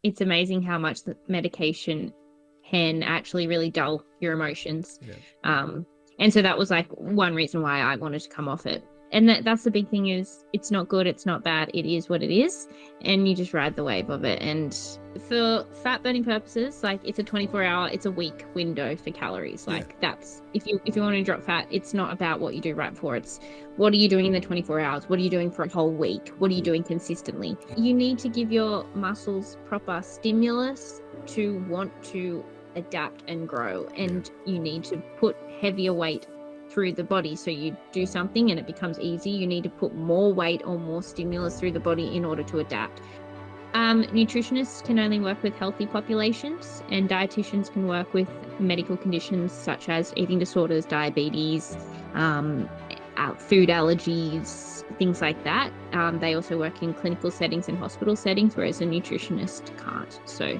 it's amazing how much the medication can actually really dull your emotions. Yeah. And so that was like one reason why I wanted to come off it. And that's the big thing is it's not good, it's not bad, it is what it is, and you just ride the wave of it. And for fat burning purposes, like it's a 24-hour, it's a week window for calories. Like that's if you want to drop fat, it's not about what you do right before. It's what are you doing in the 24 hours? What are you doing for a whole week? What are you doing consistently? You need to give your muscles proper stimulus to want to adapt and grow, and you need to put heavier weight through the body. So you do something and it becomes easy, you need to put more weight or more stimulus through the body in order to adapt. Nutritionists can only work with healthy populations, and dietitians can work with medical conditions such as eating disorders, diabetes, food allergies, things like that. They also work in clinical settings and hospital settings, whereas a nutritionist can't. So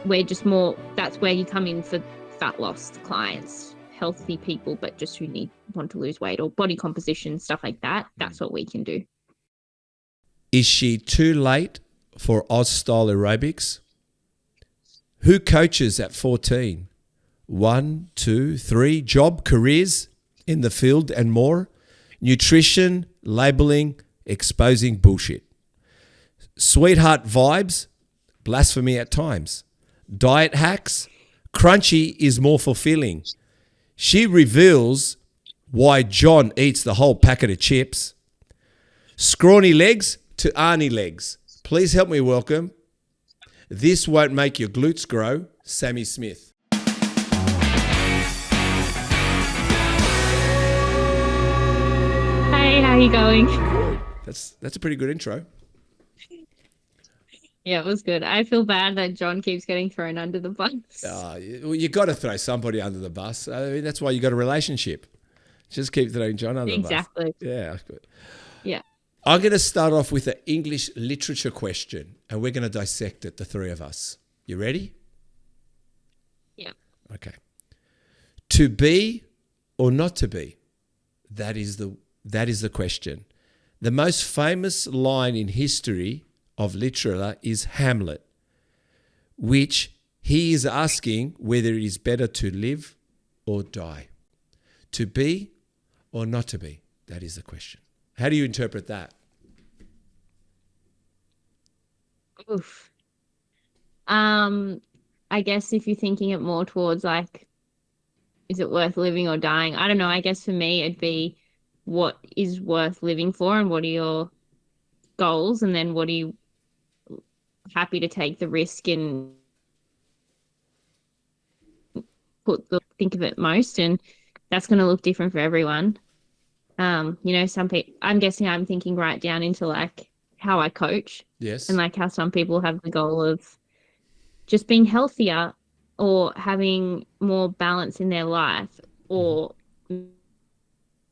we're just more, that's where you come in for fat loss clients, healthy people, but just who want to lose weight or body composition, stuff like that. That's what we can do. Is she too late for Oz style aerobics? Who coaches at 14? 1, 2, 3, job, careers in the field and more. Nutrition, labeling, exposing bullshit. Sweetheart vibes, blasphemy at times. Diet hacks, crunchy is more fulfilling. She reveals why John eats the whole packet of chips. Scrawny legs to Arnie legs. Please help me welcome, this won't make your glutes grow, Sami Smith. Hey, how are you going? Good. That's a pretty good intro. Yeah, it was good. I feel bad that John keeps getting thrown under the bus. You got to throw somebody under the bus. I mean, that's why you got a relationship. Just keep throwing John under the bus. Exactly. Yeah, good. Yeah. I'm going to start off with an English literature question, and we're going to dissect it, the three of us. You ready? Yeah. Okay. To be or not to be? That is the question. The most famous line in history of literature is Hamlet, which he is asking whether it is better to live or die. To be or not to be? That is the question. How do you interpret that? Oof. I guess if you're thinking it more towards like, is it worth living or dying? I don't know. I guess for me, it'd be what is worth living for and what are your goals, and then what are you happy to take the risk and think of it most, and that's going to look different for everyone. Some people, I'm guessing I'm thinking right down into like how I coach. Yes. And like how some people have the goal of just being healthier or having more balance in their life, or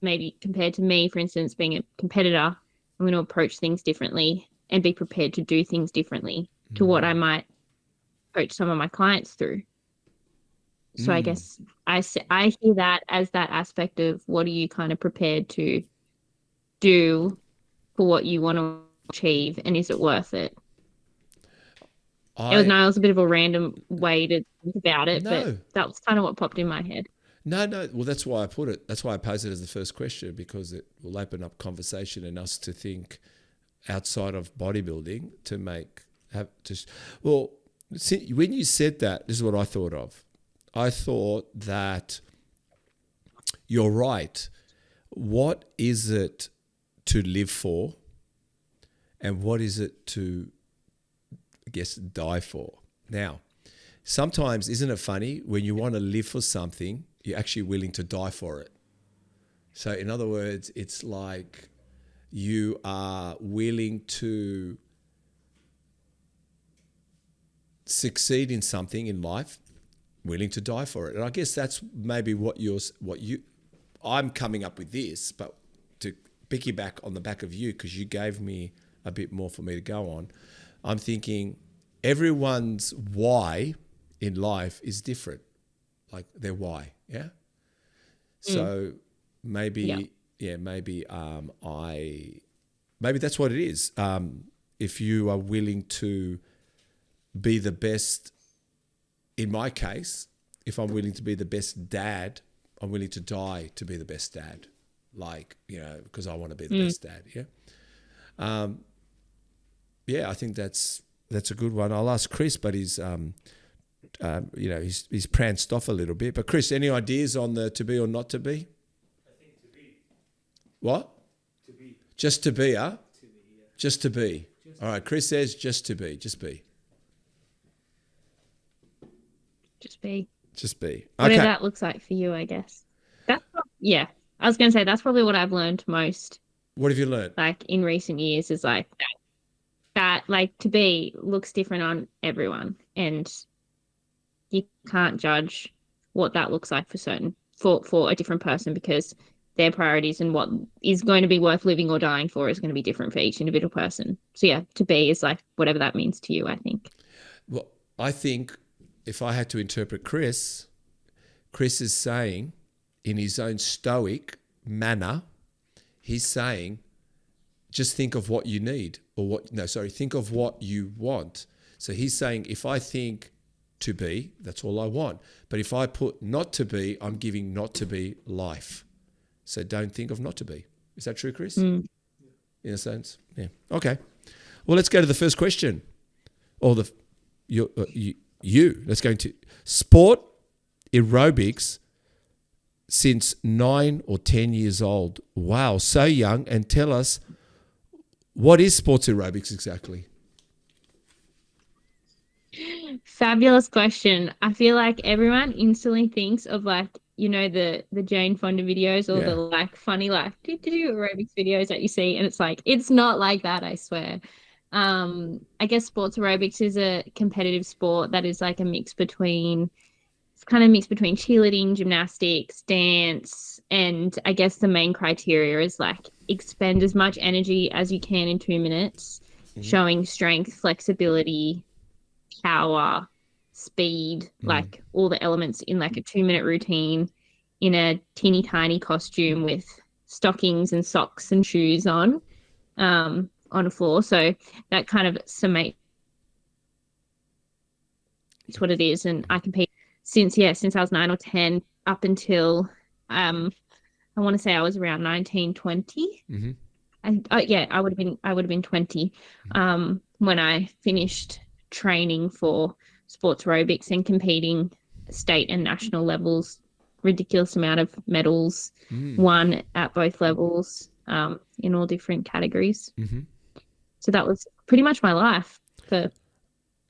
maybe compared to me, for instance, being a competitor, I'm going to approach things differently and be prepared to do things differently to what I might coach some of my clients through. So I guess I hear that as that aspect of what are you kind of prepared to do for what you want to achieve, and is it worth it? It was a bit of a random way to think about it, but that was kind of what popped in my head. No. Well, that's why I put it. That's why I posed it as the first question, because it will open up conversation and us to think outside of bodybuilding when you said that, this is what I thought of. I thought that you're right. What is it to live for, and what is it to, I guess, die for? Now, sometimes, isn't it funny, when you want to live for something, you're actually willing to die for it. So in other words, it's like you are willing to succeed in something in life, willing to die for it. And I guess that's maybe I'm coming up with this, but to piggyback on the back of you, because you gave me a bit more for me to go on, I'm thinking everyone's why in life is different, like their why, yeah? So maybe maybe that's what it is. If you are willing to be the best, in my case, if I'm willing to be the best dad, I'm willing to die to be the best dad. Like, because I want to be the best dad. Yeah. I think that's a good one. I'll ask Chris, but he's pranced off a little bit. But Chris, any ideas on the to be or not to be? I think to be. What? To be. Just to be, huh? To be, yeah. Just to be. All right, Chris says just to be. Just be. Just be. Just be. Whatever Okay. that looks like for you, I guess. Yeah. I was going to say that's probably what I've learned most, What have you learned? like in recent years, is like that like to be looks different on everyone, and you can't judge what that looks like for a different person, because their priorities and what is going to be worth living or dying for is going to be different for each individual person. So yeah, to be is like whatever that means to you, I think. Well, I think if I had to interpret Chris is saying in his own stoic manner, he's saying, just think of what you need think of what you want. So he's saying, if I think to be, that's all I want. But if I put not to be, I'm giving not to be life. So don't think of not to be. Is that true, Chris? In a sense? Yeah. Okay. Well, let's go to the first question. Or let's go into sport aerobics since 9 or 10 years old. Wow, so young. And tell us, what is sports aerobics exactly? Fabulous question. I feel like everyone instantly thinks of like, the Jane Fonda videos or the like funny like do aerobics videos that you see, and it's like it's not like that, I swear. I guess sports aerobics is a competitive sport that is like it's kind of mixed between cheerleading, gymnastics, dance, and I guess the main criteria is like expend as much energy as you can in 2 minutes, showing strength, flexibility, power, speed, like all the elements in like a 2-minute routine in a teeny tiny costume with stockings and socks and shoes on a floor. So that kind of summates what it is. And I compete since I was 9 or 10 up until I want to say I was around 19, 20. I would have been 20 when I finished training for sports aerobics and competing state and national levels, ridiculous amount of medals, won at both levels, in all different categories. So that was pretty much my life for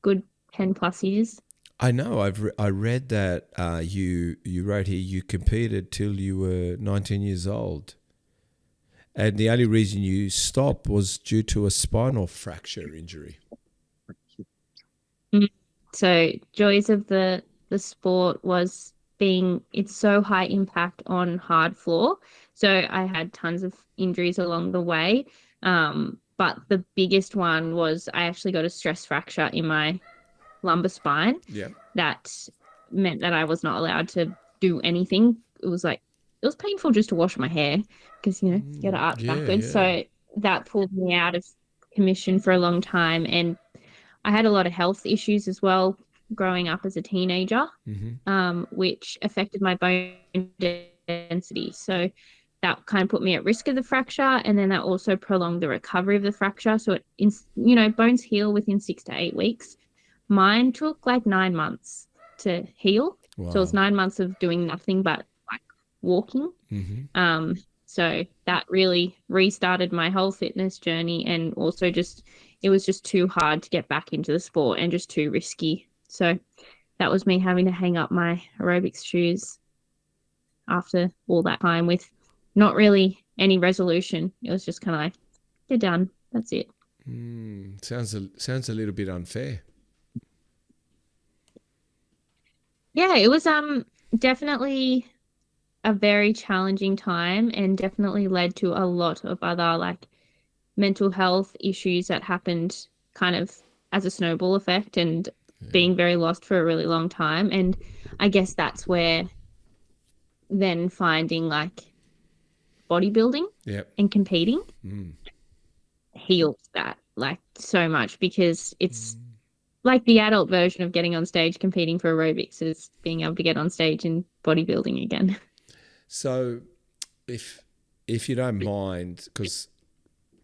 good 10 plus years. I know. I read that you wrote here you competed till you were 19 years old, and the only reason you stopped was due to a spinal fracture injury. So joys of the sport was it's so high impact on hard floor. So I had tons of injuries along the way. But the biggest one was I actually got a stress fracture in my lumbar spine. Yeah. That meant that I was not allowed to do anything. It was painful just to wash my hair because, you got to arch backwards. Yeah. So that pulled me out of commission for a long time. And I had a lot of health issues as well growing up as a teenager, which affected my bone density. So that kind of put me at risk of the fracture. And then that also prolonged the recovery of the fracture. So bones heal within 6 to 8 weeks. Mine took like 9 months to heal. Wow. So it was 9 months of doing nothing but like walking. So that really restarted my whole fitness journey, and also it was just too hard to get back into the sport and just too risky. So that was me having to hang up my aerobics shoes after all that time with not really any resolution. It was just kind of like, you're done. That's it. Sounds a little bit unfair. Yeah, it was definitely a very challenging time, and definitely led to a lot of other like mental health issues that happened kind of as a snowball effect, and being very lost for a really long time. And I guess that's where then finding like bodybuilding and competing heals that like so much, because it's like the adult version of getting on stage competing for aerobics is being able to get on stage in bodybuilding again. So if you don't mind, because,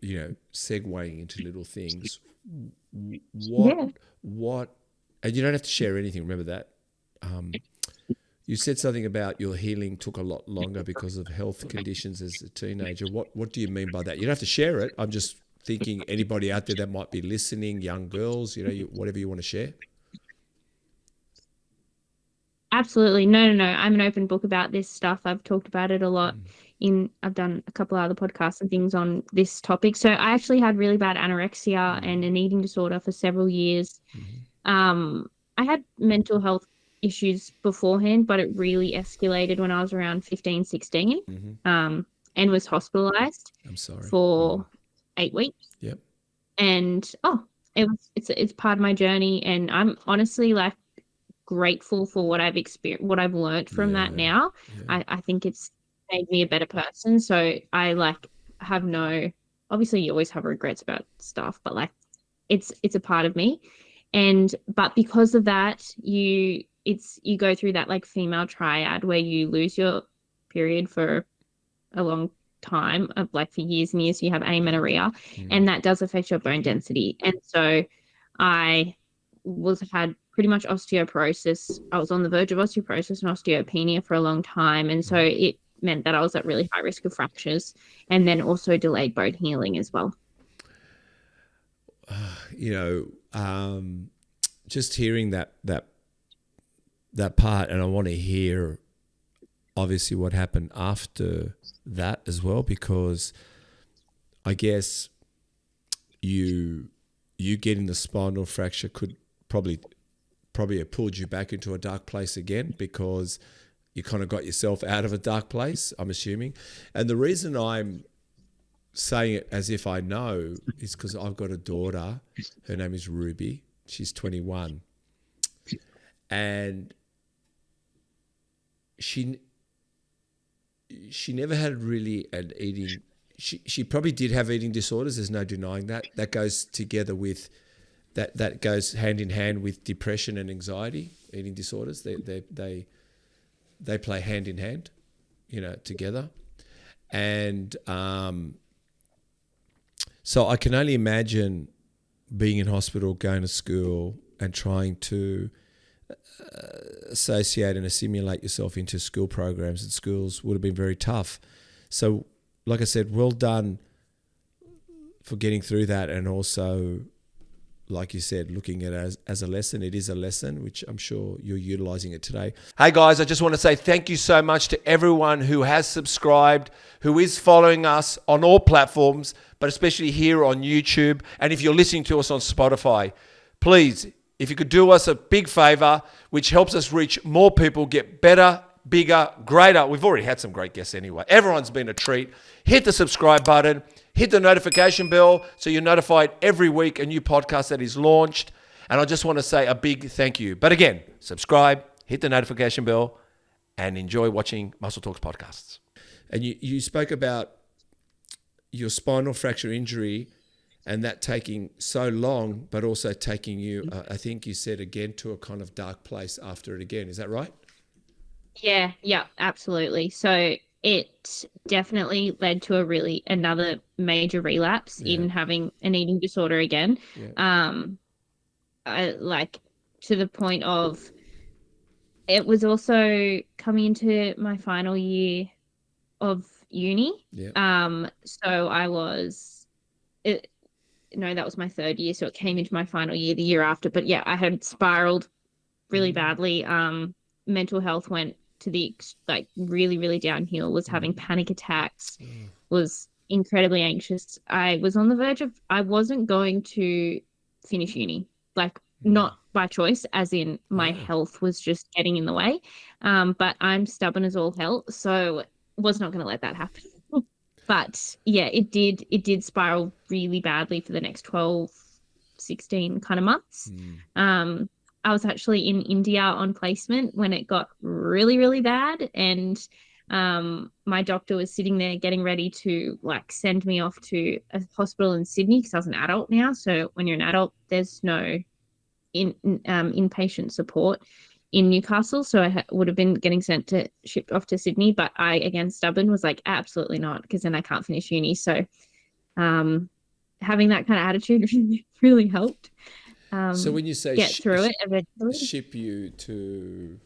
segueing into little things, Yeah. what, and you don't have to share anything, remember that. You said something about your healing took a lot longer because of health conditions as a teenager. What do you mean by that? You don't have to share it. I'm just thinking anybody out there that might be listening, young girls, whatever you want to share. Absolutely. No. I'm an open book about this stuff. I've talked about it a lot I've done a couple of other podcasts and things on this topic. So I actually had really bad anorexia and an eating disorder for several years. I had mental health issues beforehand, but it really escalated when I was around 15, 16, and was hospitalized I'm sorry. for 8 weeks. Yep. And it's part of my journey, and I'm honestly like grateful for what I've experienced, what I've learned from that now. Yeah. I think it's made me a better person. So I like have obviously you always have regrets about stuff, but like it's a part of me. But because of that, you go through that like female triad where you lose your period for a long time, of like for years and years. You have amenorrhea, and that does affect your bone density. And so I had pretty much osteoporosis. I was on the verge of osteoporosis and osteopenia for a long time, and so it meant that I was at really high risk of fractures, and then also delayed bone healing as well. Just hearing that part, and I want to hear obviously what happened after that as well, because I guess you getting the spinal fracture could probably have pulled you back into a dark place again, because you kind of got yourself out of a dark place, I'm assuming. And the reason I'm saying it as if I know is because I've got a daughter. Her name is Ruby. She's 21. And she never had really an eating. She probably did have eating disorders. There's no denying that. That goes together with that goes hand in hand with depression and anxiety. Eating disorders. They play hand in hand, together. And so I can only imagine being in hospital, going to school, and trying to associate and assimilate yourself into school programs and schools would have been very tough. So, like I said, well done for getting through that, and also, like you said, looking at it as a lesson. It is a lesson, which I'm sure you're utilizing it today. Hey guys, I just want to say thank you so much to everyone who has subscribed, who is following us on all platforms, but especially here on YouTube. And if you're listening to us on Spotify, please, if you could do us a big favor, which helps us reach more people, get better, bigger, greater. We've already had some great guests anyway. Everyone's been a treat. Hit the subscribe button. Hit the notification bell so you're notified every week a new podcast that is launched. And I just want to say a big thank you. But again, subscribe, hit the notification bell, and enjoy watching Muscle Talks podcasts. And you spoke about your spinal fracture injury and that taking so long, but also taking you, I think you said again, to a kind of dark place after it again. Is that right? Yeah, absolutely. So it definitely led to another major relapse in having an eating disorder again. Like to the point of, it was also coming into my final year of uni. So I was, that was my third year. So it came into my final year the year after. But yeah, I had spiraled really badly. Mental health went to the really, really downhill, was having panic attacks, was incredibly anxious. I was on the verge of, I wasn't going to finish uni, not by choice, as in my health was just getting in the way. But I'm stubborn as all hell, so was not going to let that happen. But yeah, it did spiral really badly for the next 12, 16 kind of months. I was actually in India on placement when it got really, really bad. And my doctor was sitting there getting ready to send me off to a hospital in Sydney, because I was an adult now. So when you're an adult, there's no inpatient support in Newcastle, so I would have been getting shipped off to Sydney. But I, again, stubborn, was like, absolutely not, because then I can't finish uni. So having that kind of attitude really helped. So when you say get through it eventually. ship you to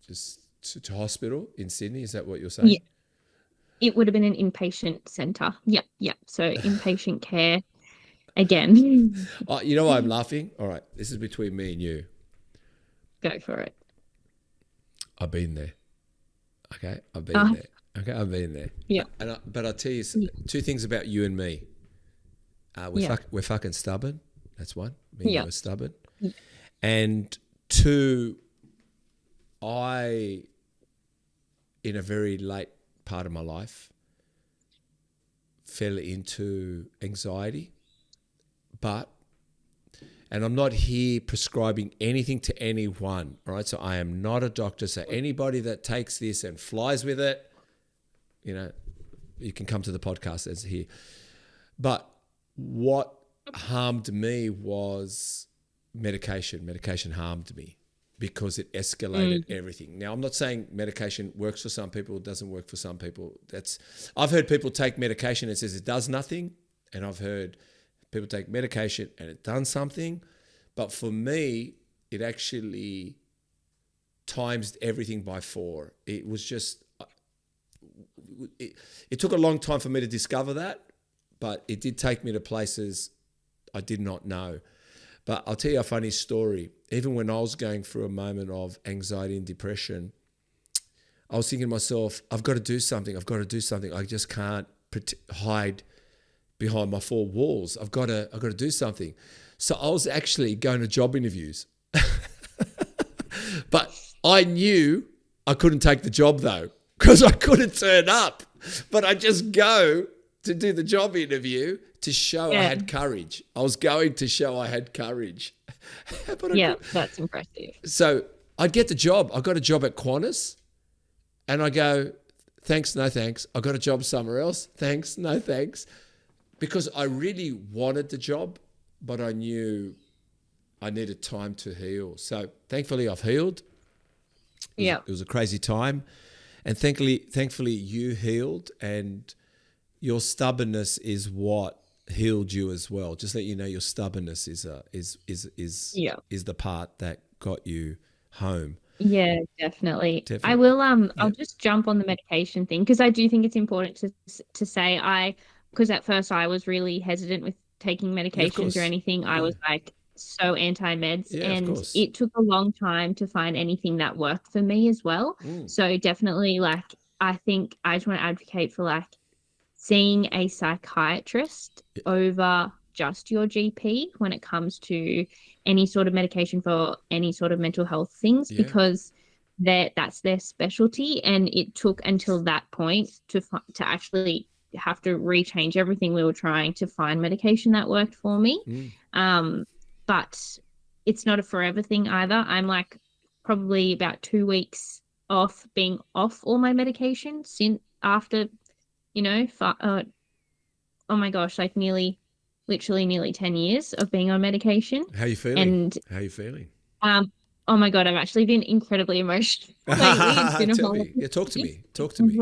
just to hospital in Sydney, is that what you're saying? Yeah. It would have been an inpatient centre. Yep. So inpatient care again. Oh, you know why I'm laughing? All right, this is between me and you. Go for it. I've been there. Okay, I've been there. Okay, I've been there. Yeah. But I'll tell you two things about you and me. We're fucking stubborn. That's one. Me and you are stubborn. Yeah. And two, I, in a very late part of my life, fell into anxiety. And I'm not here prescribing anything to anyone, all right? So I am not a doctor. So anybody that takes this and flies with it, you know, you can come to the podcast as here. But what harmed me was medication. Medication harmed me because it escalated everything. Now, I'm not saying medication works for some people, doesn't work for some people. I've heard people take medication and it says it does nothing, and I've heard people take medication and it done something. But for me, it actually times everything by 4. It was just, it took a long time for me to discover that, but it did take me to places I did not know. But I'll tell you a funny story. Even when I was going through a moment of anxiety and depression, I was thinking to myself, I've got to do something. I just can't hide behind my 4 walls. I've got to do something. So I was actually going to job interviews. But I knew I couldn't take the job though, because I couldn't turn up. But I just go to do the job interview to show I had courage. I was going to show I had courage. That's impressive. So I'd get the job. I got a job at Qantas and I go, thanks, no thanks. I got a job somewhere else. Thanks, no thanks. Because I really wanted the job, but I knew I needed time to heal. So thankfully I've healed. It was a crazy time. And thankfully you healed, and your stubbornness is what healed you as well. Just let you know your stubbornness is the part that got you home. Yeah, definitely. I will I'll just jump on the medication thing, because I do think it's important to say because at first I was really hesitant with taking medications or anything. I was like so anti-meds, and it took a long time to find anything that worked for me as well. So definitely, like, I think I just want to advocate for like seeing a psychiatrist over just your GP when it comes to any sort of medication for any sort of mental health things, because that's their specialty. And it took until that point to actually have to rechange everything we were trying to find medication that worked for me. But it's not a forever thing either. I'm like probably about 2 weeks off being off all my medication since after, oh my gosh, like literally nearly 10 years of being on medication. How are you feeling? Oh my God, I've actually been incredibly emotional lately. It's been talk to me.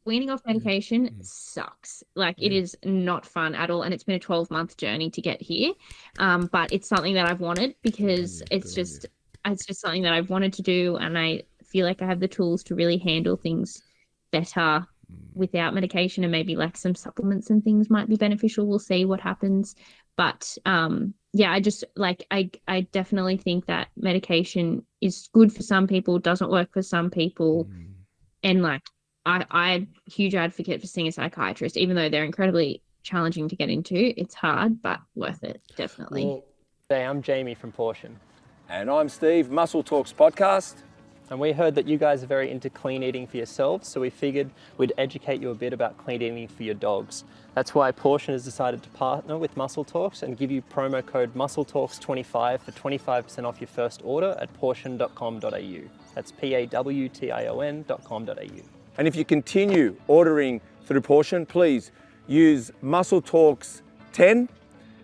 Weaning off medication sucks. Like, it is not fun at all. And it's been a 12-month journey to get here. But it's something that I've wanted, because it's just something that I've wanted to do. And I feel like I have the tools to really handle things better without medication, and maybe like some supplements and things might be beneficial. We'll see what happens. But I just like, I definitely think that medication is good for some people, doesn't work for some people. And like, I'm a huge advocate for seeing a psychiatrist, even though they're incredibly challenging to get into. It's hard, but worth it, definitely. Well, hey, I'm Jamie from Pawtion. And I'm Steve, Muscle Talks Podcast. And we heard that you guys are very into clean eating for yourselves, so we figured we'd educate you a bit about clean eating for your dogs. That's why Pawtion has decided to partner with Muscle Talks and give you promo code MuscleTalks25 for 25% off your first order at pawtion.com.au. That's pawtion.com.au. And if you continue ordering through Pawtion, please use Muscle Talks 10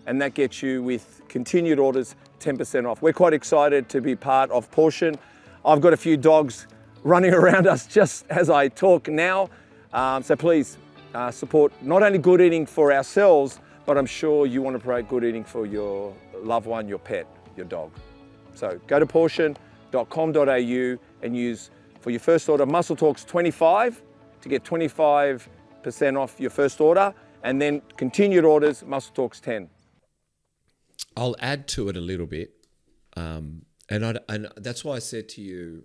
and that gets you, with continued orders, 10% off. We're quite excited to be part of Pawtion. I've got a few dogs running around us just as I talk now. So please support not only good eating for ourselves, but I'm sure you want to promote good eating for your loved one, your pet, your dog. So go to pawtion.com.au and use, for your first order, Muscle Talks 25 to get 25% off your first order, and then continued orders, Muscle Talks 10. I'll add to it a little bit. And that's why I said to you,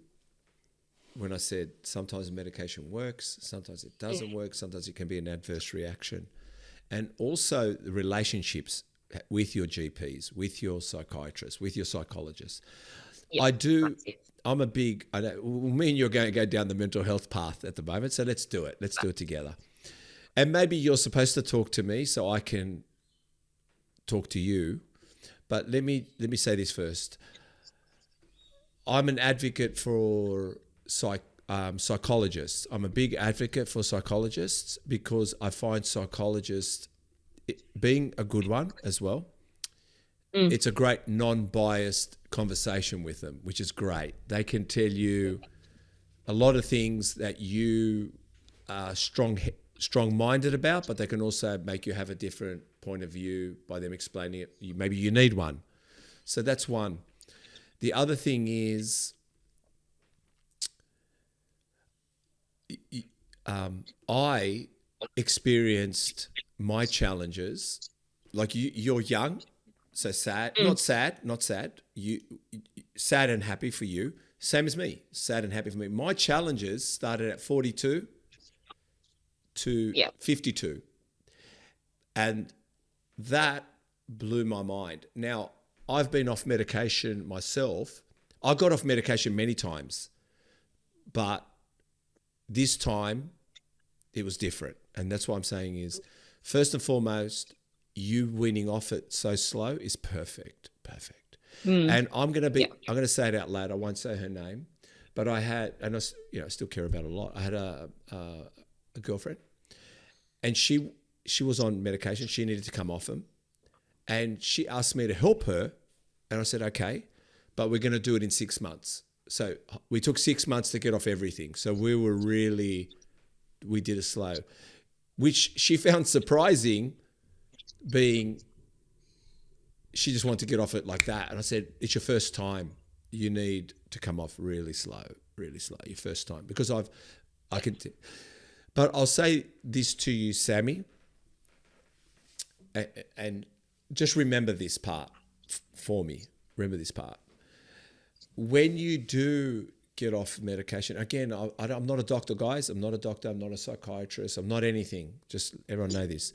when I said sometimes medication works, sometimes it doesn't work, sometimes it can be an adverse reaction. And also the relationships with your GPs, with your psychiatrists, with your psychologists. Yep, I'm a big, I know, me and you are going to go down the mental health path at the moment, so let's do it. Let's do it together. And maybe you're supposed to talk to me so I can talk to you. But let me say this first. I'm an advocate for psychologists. I'm a big advocate for psychologists because I find psychologists being a good one as well. It's a great non-biased conversation with them, which is great. They can tell you a lot of things that you are strong-minded about, but they can also make you have a different point of view by them explaining it. Maybe you need one. So that's one. The other thing is, I experienced my challenges. Like you're young, so sad, not sad. You sad and happy for you. Same as me, sad and happy for me. My challenges started at 42 to 52. And that blew my mind. Now, I've been off medication myself. I got off medication many times, but this time it was different. And that's what I'm saying is, first and foremost, you weaning off it so slow is perfect. And I'm going to say it out loud. I won't say her name, but I had, and I still care about it a lot. I had a girlfriend, and she was on medication. She needed to come off them, and she asked me to help her, and I said, okay, but we're going to do it in 6 months. So we took 6 months to get off everything. So we did it slow, which she found surprising, being she just wanted to get off it like that. And I said, it's your first time. You need to come off really slow, your first time. Because but I'll say this to you, Sami, and just remember this part for me. Remember this part. When you do get off medication, again, I'm not a doctor, guys. I'm not a doctor. I'm not a psychiatrist. I'm not anything. Just everyone know this.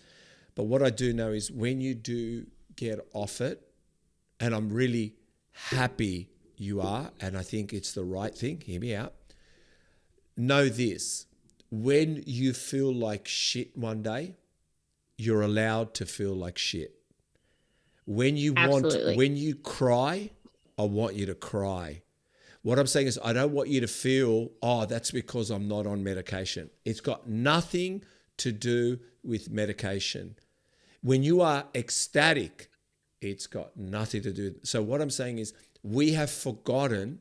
But what I do know is when you do get off it, and I'm really happy you are, and I think it's the right thing, hear me out, know this. When you feel like shit one day, you're allowed to feel like shit. When you cry, I want you to cry. What I'm saying is I don't want you to feel, oh, that's because I'm not on medication. It's got nothing to do with medication. When you are ecstatic, it's got nothing to do. So what I'm saying is we have forgotten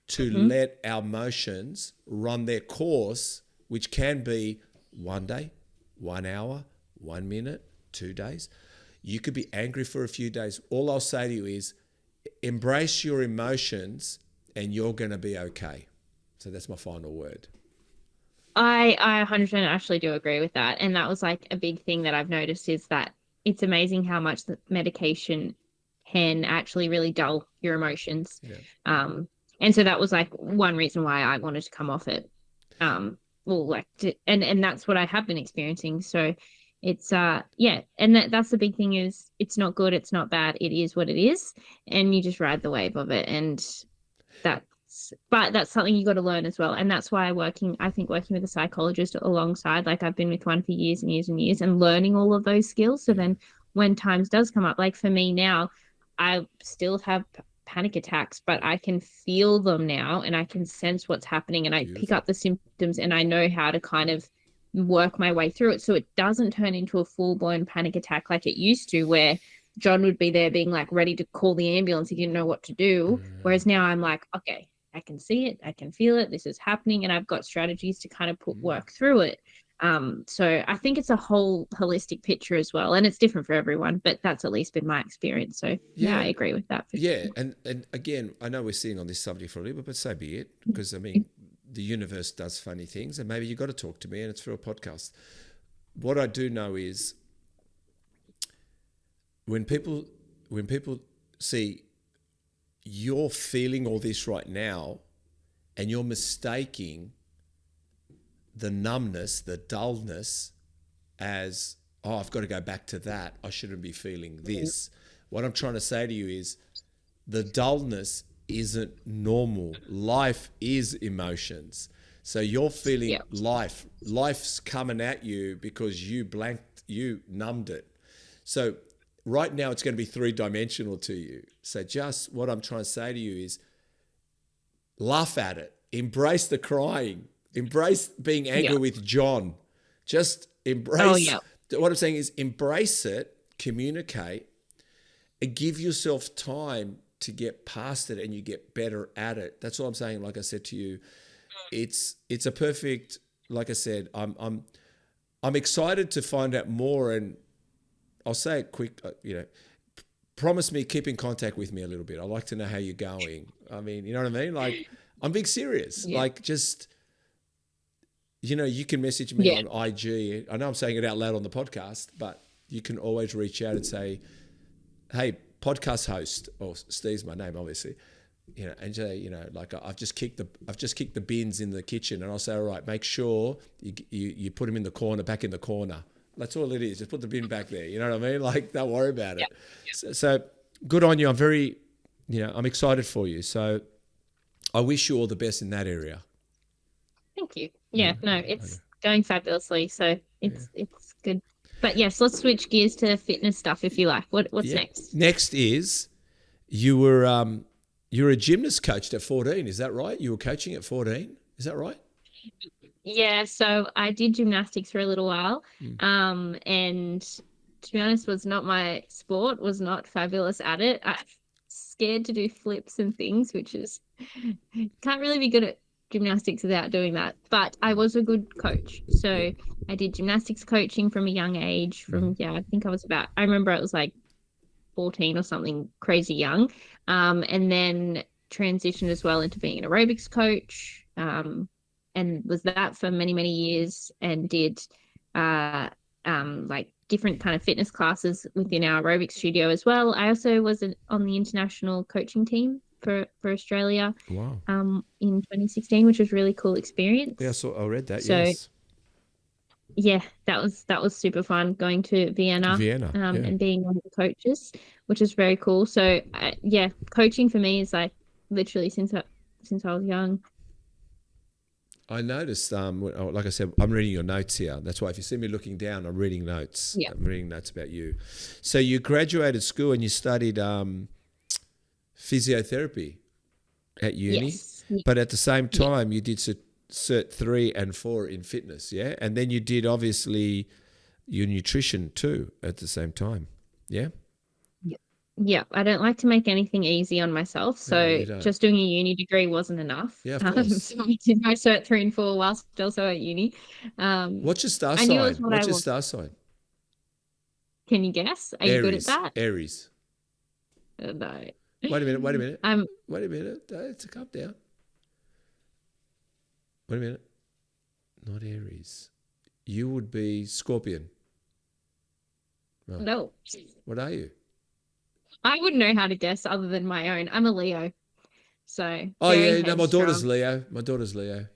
to let our emotions run their course, which can be 1 day, 1 hour, 1 minute, 2 days. You could be angry for a few days. All I'll say to you is embrace your emotions and you're going to be okay. So that's my final word. I 100% actually do agree with that. And that was like a big thing that I've noticed is that it's amazing how much the medication can actually really dull your emotions. Yeah. And so that was like one reason why I wanted to come off it. And that's what I have been experiencing. So it's, and that's the big thing is it's not good. It's not bad. It is what it is. And you just ride the wave of it. And that's something you got to learn as well. And that's why working with a psychologist alongside, like I've been with one for years and years and years and learning all of those skills. So then when times does come up, like for me now, I still have panic attacks, but I can feel them now and I can sense what's happening and I pick up the symptoms and I know how to kind of work my way through it. So it doesn't turn into a full blown panic attack like it used to, where John would be there being like ready to call the ambulance. He didn't know what to do. Whereas now I'm like, okay, I can see it, I can feel it, this is happening, and I've got strategies to kind of work through it. So I think it's a whole holistic picture as well, and it's different for everyone, but that's at least been my experience. So yeah, I agree with that. Yeah, and again, I know we're sitting on this subject for a little bit, but so be it, because I mean, the universe does funny things, and maybe you got to talk to me, and it's for a podcast. What I do know is when people see you're feeling all this right now, and you're mistaking the numbness, the dullness as, oh, I've got to go back to that, I shouldn't be feeling this. What I'm trying to say to you is the dullness isn't normal. Life is emotions. So you're feeling life. Life's coming at you because you numbed it. So right now it's going to be three-dimensional to you. So just what I'm trying to say to you is laugh at it. Embrace the crying. Embrace being angry with John. Just embrace. What I'm saying is embrace it, communicate, and give yourself time to get past it, and you get better at it. That's all I'm saying. Like I said to you, it's a perfect. Like I said, I'm excited to find out more, and I'll say it quick. Promise me keep in contact with me a little bit. I'd like to know how you're going. I mean, you know what I mean? Like I'm being serious. Like just. You can message me on IG. I know I'm saying it out loud on the podcast, but you can always reach out and say, hey, podcast host, or Steve's my name, obviously, and say, like I've just kicked the bins in the kitchen, and I'll say, all right, make sure you put them in the corner, back in the corner. That's all it is. Just put the bin back there. You know what I mean? Like, don't worry about it. So good on you. I'm very, I'm excited for you. So I wish you all the best in that area. Thank you. Yeah, no, it's going fabulously. So it's good. But yes, let's switch gears to fitness stuff if you like. What's next? Next is you were a gymnast coached at 14. Is that right? You were coaching at 14. Is that right? Yeah. So I did gymnastics for a little while, and to be honest, was not my sport. Was not fabulous at it. I'm scared to do flips and things, which is can't really be good at gymnastics without doing that, but I was a good coach. So I did gymnastics coaching from a young age I think I remember it was like 14 or something crazy young, and then transitioned as well into being an aerobics coach, and was that for many years, and did like different kind of fitness classes within our aerobics studio as well. I also was on the international coaching team for Australia. Wow. In 2016, which was a really cool experience. Yeah, I read that. So, yes. Yeah, that was super fun going to Vienna, and being one of the coaches, which is very cool. So coaching for me is like literally since I was young. I noticed, like I said, I'm reading your notes here. That's why if you see me looking down, I'm reading notes. Yeah. I'm reading notes about you. So you graduated school and you studied physiotherapy at uni, but at the same time you did Cert 3 and 4 in fitness, yeah? And then you did obviously your nutrition too at the same time, yeah? Yeah, I don't like to make anything easy on myself, so just doing a uni degree wasn't enough. Yeah, of course. So I did my Cert 3 and 4 whilst also at uni. What's your star sign? What's your star sign? Can you guess? Are you good at that? Aries. No. Wait a minute. Wait a minute. It's a calm down. Wait a minute. Not Aries. You would be Scorpion. Right. No. What are you? I wouldn't know how to guess other than my own. I'm a Leo. So. Oh yeah, no, my daughter's Leo.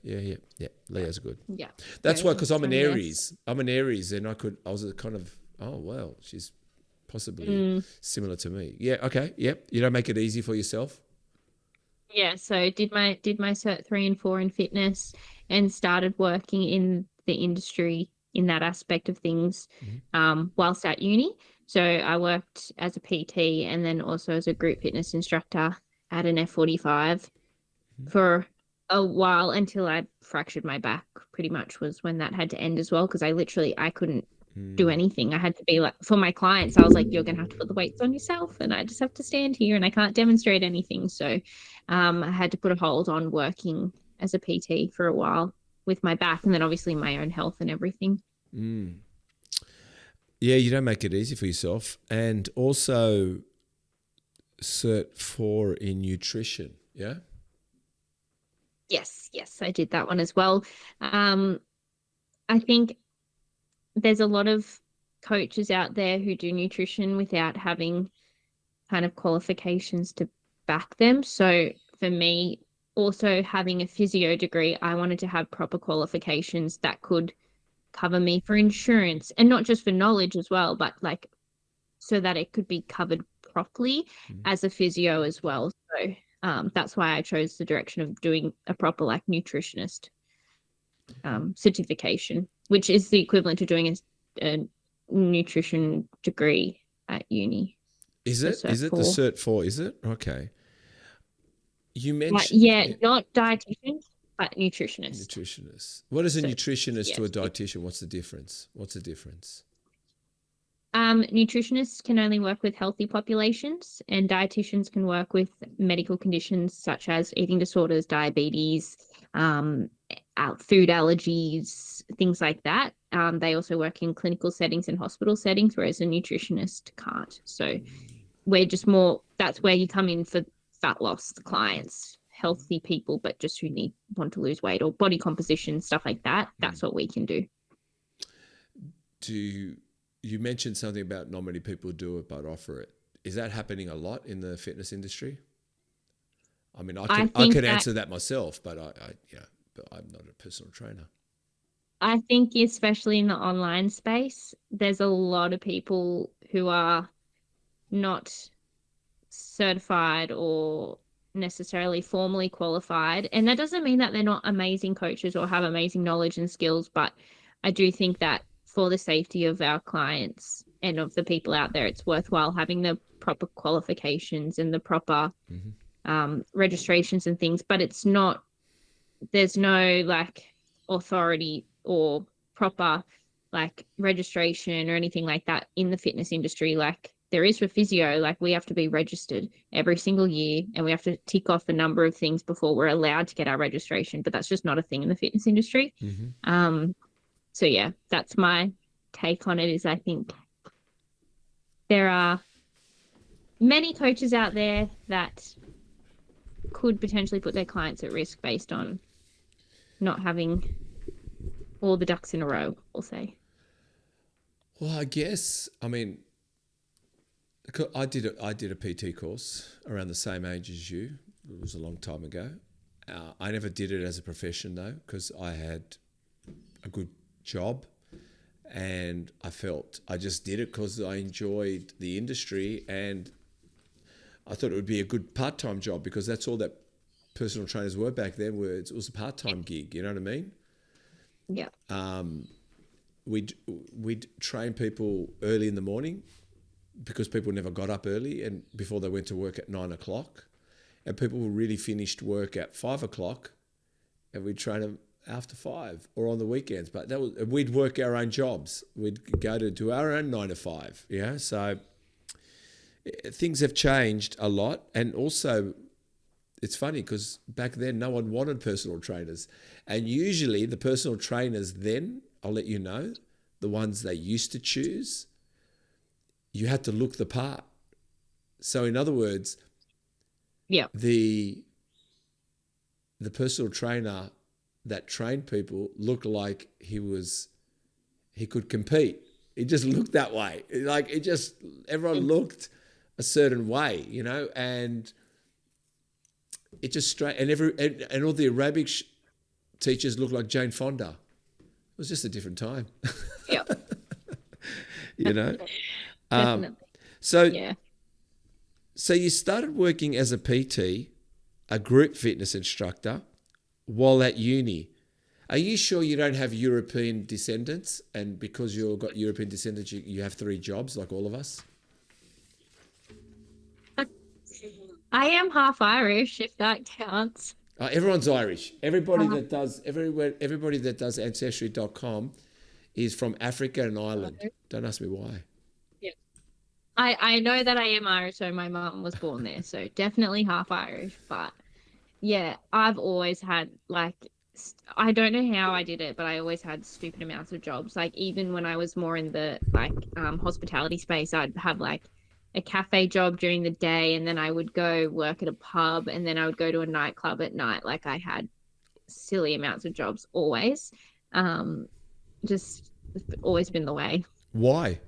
Yeah. Leo's good. Yeah. That's why, because I'm an Aries. I'm an Aries, and I was a kind of, oh well, she's possibly similar to me. Yeah. Okay. Yep. You don't make it easy for yourself. Yeah. So did my Cert 3 and 4 in fitness, and started working in the industry in that aspect of things, whilst at uni. So I worked as a PT and then also as a group fitness instructor at an F45 for a while, until I fractured my back. Pretty much was when that had to end as well, because I couldn't do anything. I had to be like, for my clients, I was like, you're gonna have to put the weights on yourself, and I just have to stand here, and I can't demonstrate anything. So I had to put a hold on working as a PT for a while with my back, and then obviously my own health and everything. Yeah, you don't make it easy for yourself. And also Cert 4 in nutrition, yeah? Yes, I did that one as well. I think there's a lot of coaches out there who do nutrition without having kind of qualifications to back them. So for me, also having a physio degree, I wanted to have proper qualifications that could cover me for insurance, and not just for knowledge as well, but like so that it could be covered properly as a physio as well. So that's why I chose the direction of doing a proper like nutritionist certification, which is the equivalent to doing a nutrition degree at uni. Is it? Is it the Cert 4? Is it? Okay. You mentioned... not dietitian, but nutritionist. Nutritionist. What is a nutritionist to a dietitian? What's the difference? Nutritionists can only work with healthy populations, and dietitians can work with medical conditions such as eating disorders, diabetes, food allergies, things like that. They also work in clinical settings and hospital settings, whereas a nutritionist can't. So we're just more, that's where you come in for fat loss clients, healthy people, but just who want to lose weight or body composition, stuff like that. That's what we can do. You mentioned something about not many people do it but offer it. Is that happening a lot in the fitness industry? I mean, I can answer that myself, but but I'm not a personal trainer. I think especially in the online space, there's a lot of people who are not certified or necessarily formally qualified. And that doesn't mean that they're not amazing coaches or have amazing knowledge and skills, but I do think that for the safety of our clients and of the people out there, it's worthwhile having the proper qualifications and the proper registrations and things. But there's no like authority or proper like registration or anything like that in the fitness industry. Like there is for physio, like we have to be registered every single year, and we have to tick off a number of things before we're allowed to get our registration, but that's just not a thing in the fitness industry. So yeah, that's my take on it. Is I think there are many coaches out there that could potentially put their clients at risk based on not having all the ducks in a row, we'll say. Well, I guess, I mean, I did a PT course around the same age as you. It was a long time ago. I never did it as a profession though, because I had a good job, and I just did it because I enjoyed the industry, and I thought it would be a good part-time job, because that's all that personal trainers were back then. It was a part-time gig, you know what I mean? Yeah. We'd train people early in the morning because people never got up early and before they went to work at 9 o'clock, and people really finished work at 5 o'clock, and we'd train them after 5 or on the weekends. But we'd work our own jobs. We'd go to do our own 9 to 5. Yeah. So things have changed a lot. And also it's funny because back then no one wanted personal trainers. And usually the personal trainers then, I'll let you know, the ones they used to choose, you had to look the part. So in other words, the personal trainer that trained people looked like he could compete. He just looked that way. Like everyone looked a certain way, you know, and it just straight, and all the aerobics teachers looked like Jane Fonda. It was just a different time. Yeah. You know? Definitely. So you started working as a PT, a group fitness instructor, while at uni. Are you sure you don't have European descendants? And because you've got European descendants, you have 3 jobs like all of us? I am half Irish, if that counts. Everyone's Irish. Everybody that does Ancestry.com is from Africa and Ireland. Don't ask me why. Yeah. I know that I am Irish, so my mum was born there, so definitely half Irish. But yeah, I've always had like, I don't know how I did it, but I always had stupid amounts of jobs. Like even when I was more in the like hospitality space, I'd have like a cafe job during the day, and then I would go work at a pub, and then I would go to a nightclub at night. Like I had silly amounts of jobs always. Just always been the way. Why?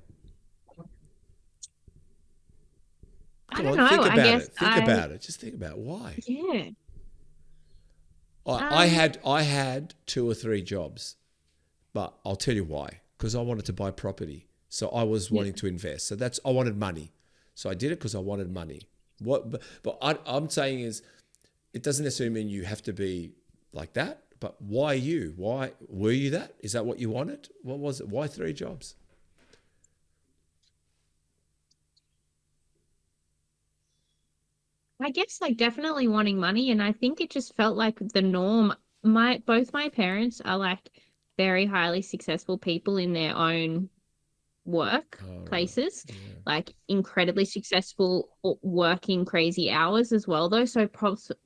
I don't know. Think I about guess it. Think about it. Just think about why. Yeah. I had 2 or 3 jobs, but I'll tell you why. Because I wanted to buy property, so I was wanting to invest. So I wanted money, so I did it because I wanted money. I'm saying is, it doesn't necessarily mean you have to be like that. But why you? Why were you that? Is that what you wanted? What was it? Why 3 jobs? I guess like definitely wanting money, and I think it just felt like the norm. Both my parents are like very highly successful people in their own work places, like incredibly successful, working crazy hours as well though. So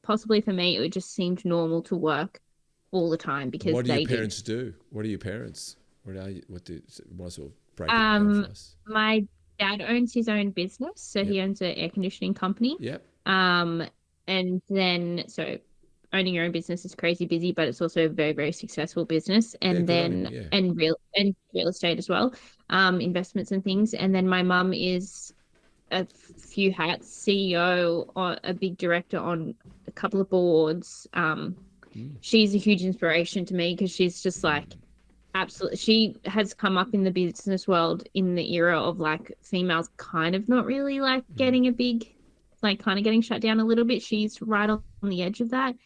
possibly for me, it just seemed normal to work all the time because What do they your did. parents do? What are your parents? What are you? What do? Might as well break it down for us. My dad owns his own business, so he owns an air conditioning company. Yep. And then so owning your own business is crazy busy, but it's also a very, very successful business. And and real estate as well, investments and things. And then my mum is a few hats, CEO, or a big director on a couple of boards. She's a huge inspiration to me because she's just like absolutely. She has come up in the business world in the era of like females kind of not really like getting a big, like kind of getting shut down a little bit. She's right on the edge of that.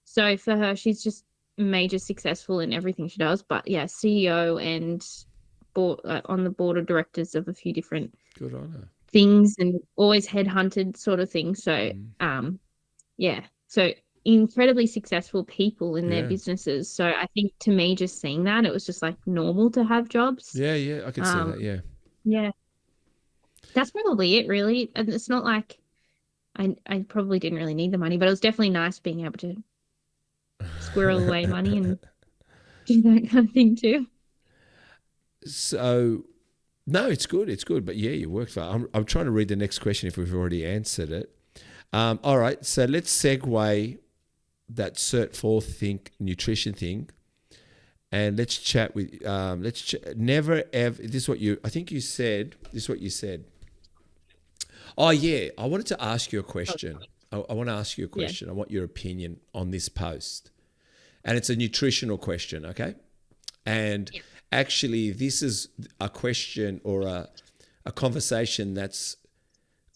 So for her, she's just major successful in everything she does. But yeah, CEO and on the board of directors of a few different Good on her. things, and always headhunted sort of thing. So yeah, so incredibly successful people in their businesses. So I think to me, just seeing that, it was just like normal to have jobs. Yeah, I can see that. Yeah, that's probably it really. And it's not like I probably didn't really need the money, but it was definitely nice being able to squirrel away money and do that kind of thing too. So, no, it's good. But yeah, you worked for it. I'm trying to read the next question if we've already answered it. All right, so let's segue that Cert 4 nutrition thing, and let's chat with. Never ever. This is what you. I think you said. This is what you said. Oh yeah, I wanted to ask you a question. I want to ask you a question. I want your opinion on this post, and it's a nutritional question. Okay, and actually, this is a question or a conversation that's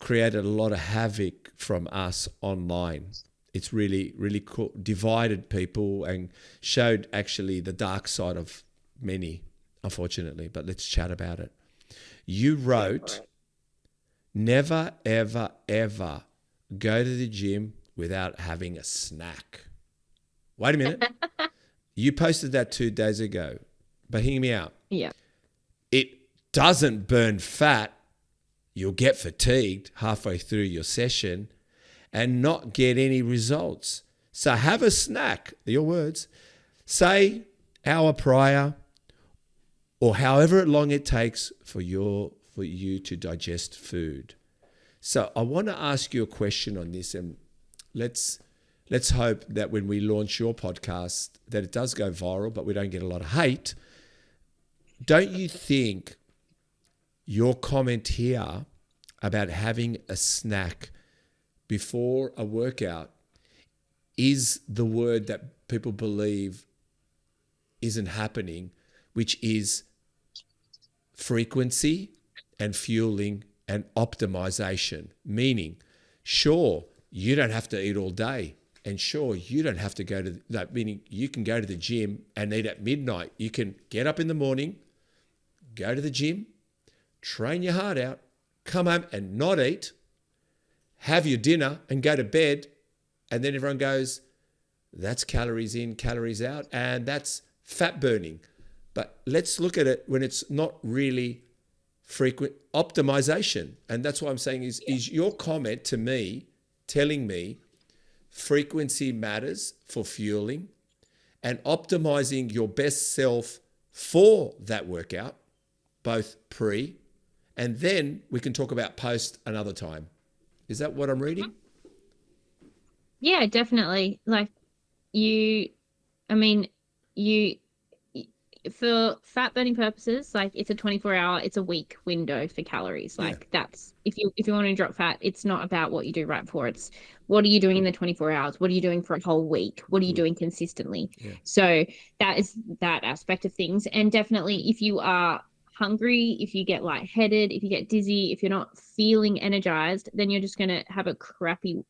created a lot of havoc from us online. It's really, really cool, divided people and showed actually the dark side of many, unfortunately. But let's chat about it. You wrote, never, ever, ever go to the gym without having a snack. Wait a minute. You posted that 2 days ago, but hear me out. Yeah. It doesn't burn fat. You'll get fatigued halfway through your session and not get any results. So have a snack, your words. Say hour prior or however long it takes for you to digest food. So I want to ask you a question on this, and let's hope that when we launch your podcast that it does go viral, but we don't get a lot of hate. Don't you think your comment here about having a snack before a workout is the word that people believe isn't happening, which is frequency and fueling and optimization? Meaning, sure, you don't have to eat all day, and sure, you don't have to go to that. Meaning, you can go to the gym and eat at midnight. You can get up in the morning, go to the gym, train your heart out, come home and not eat, have your dinner and go to bed, and then everyone goes, that's calories in, calories out, and that's fat burning. But let's look at it when it's not really frequent optimization. And that's what I'm saying is your comment to me telling me frequency matters for fueling and optimizing your best self for that workout, both pre, and then we can talk about post another time. Is that what I'm reading? Yeah, definitely. Like you, I mean, you, for fat burning purposes, like it's a 24-hour, it's a week window for calories. Like that's, if you want to drop fat, it's not about what you do right before. It's what are you doing in the 24 hours? What are you doing for a whole week? What are you doing consistently? Yeah. So that is that aspect of things. And definitely if you are hungry, if you get lightheaded, if you get dizzy, if you're not feeling energized, then you're just going to have a crappy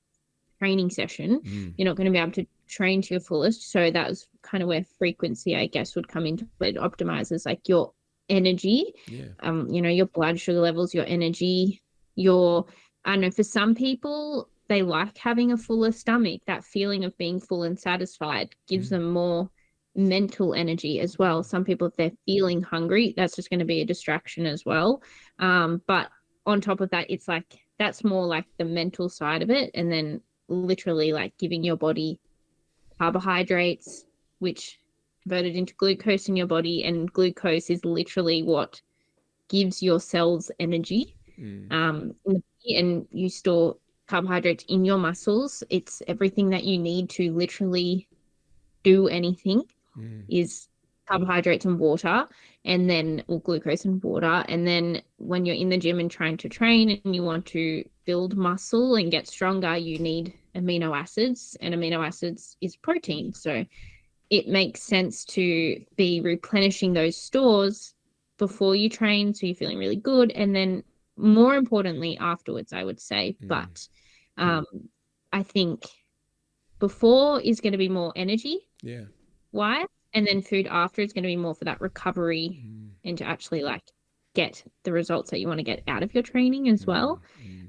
training session. You're not going to be able to train to your fullest. So that was kind of where frequency, I guess, would come into it. It optimizes like your energy, your blood sugar levels, your energy, I don't know, for some people, they like having a fuller stomach. That feeling of being full and satisfied gives them more mental energy as well. Some people, if they're feeling hungry, that's just going to be a distraction as well. But on top of that, it's like, that's more like the mental side of it. And then literally like giving your body carbohydrates, which converted into glucose in your body, and glucose is literally what gives your cells energy. And you store carbohydrates in your muscles. It's everything that you need to literally do anything is carbohydrates and water, and then glucose and water. And then when you're in the gym and trying to train and you want to build muscle and get stronger, you need amino acids, and amino acids is protein. So it makes sense to be replenishing those stores before you train, so you're feeling really good, and then more importantly afterwards, I would say. But I think before is going to be more energy wise, and then food after is going to be more for that recovery and to actually like get the results that you want to get out of your training as well.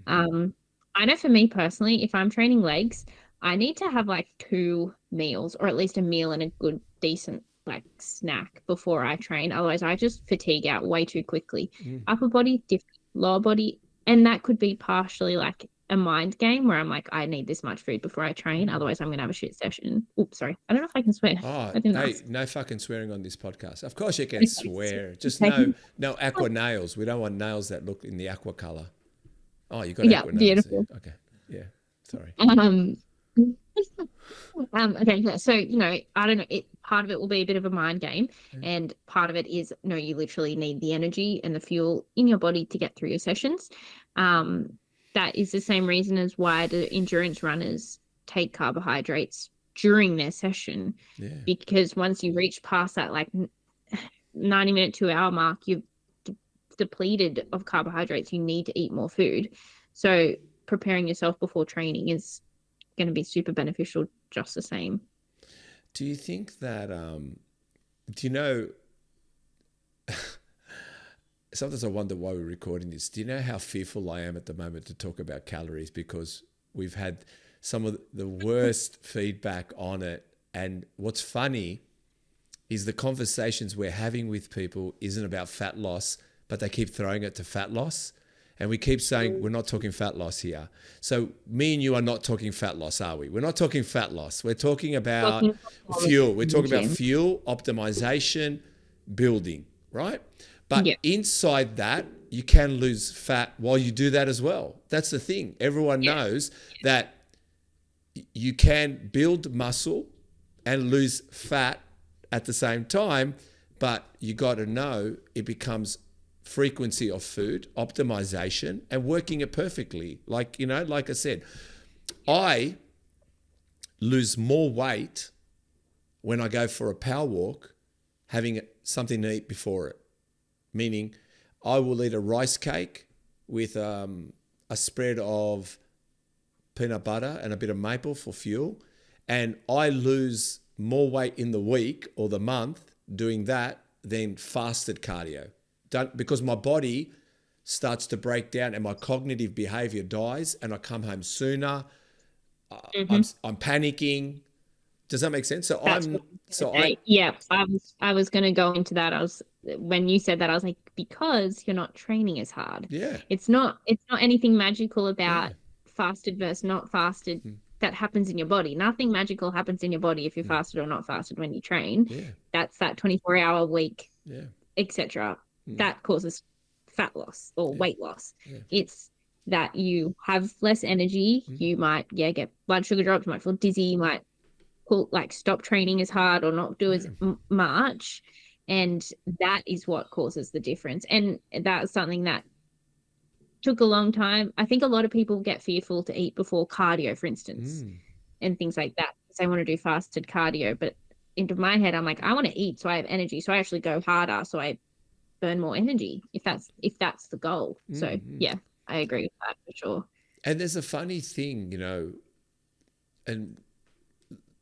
I know for me personally, if I'm training legs, I need to have like 2 meals, or at least a meal and a good decent like snack before I train. Otherwise I just fatigue out way too quickly. Upper body different, lower body, and that could be partially like a mind game where I'm like, I need this much food before I train, otherwise I'm gonna have a shit session. Oops, sorry, I don't know if I can swear. Hey, no fucking swearing on this podcast. Of course you can swear, just no aqua nails. We don't want nails that look in the aqua color. Oh, you got aqua nails. Beautiful. Okay, yeah, sorry. Okay, so I don't know, part of it will be a bit of a mind game, and part of it is you literally need the energy and the fuel in your body to get through your sessions. That is the same reason as why the endurance runners take carbohydrates during their session, because once you reach past that like 90-minute 2-hour mark, you've depleted of carbohydrates. You need to eat more food. So preparing yourself before training is going to be super beneficial just the same. Do you think that sometimes I wonder why we're recording this. Do you know how fearful I am at the moment to talk about calories, because we've had some of the worst feedback on it. And what's funny is the conversations we're having with people isn't about fat loss, but they keep throwing it to fat loss. And we keep saying, we're not talking fat loss here. So me and you are not talking fat loss, are we? We're not talking fat loss. We're talking about fuel. We're talking about fuel, optimization, building, right? But inside that, you can lose fat while you do that as well. That's the thing. Everyone knows that you can build muscle and lose fat at the same time, but you got to know it becomes frequency of food, optimization, and working it perfectly. Like I said, I lose more weight when I go for a power walk, having something to eat before it. Meaning I will eat a rice cake with a spread of peanut butter and a bit of maple for fuel. And I lose more weight in the week or the month doing that than fasted cardio. Because my body starts to break down and my cognitive behavior dies, and I come home sooner. I'm panicking. Does that make sense? So That's yeah, I was going to go into that. When you said that, I was like, because you're not training as hard. Yeah. It's not anything magical about Yeah. fasted versus not fasted that happens in your body. Nothing magical happens in your body if you're fasted or not fasted when you train. Yeah. That's that 24-hour week, Yeah. etc. That causes fat loss or weight loss. Yeah. It's that you have less energy. You might get blood sugar drops. You might feel dizzy. You might stop training as hard or not do as much, and that is what causes the difference. And that's something that took a long time. I think a lot of people get fearful to eat before cardio, for instance, and things like that, because they want to do fasted cardio. But into my head, I'm like, I want to eat so I have energy, so I actually go harder, so I burn more energy, if that's the goal. So yeah, I agree with that for sure. And there's a funny thing, and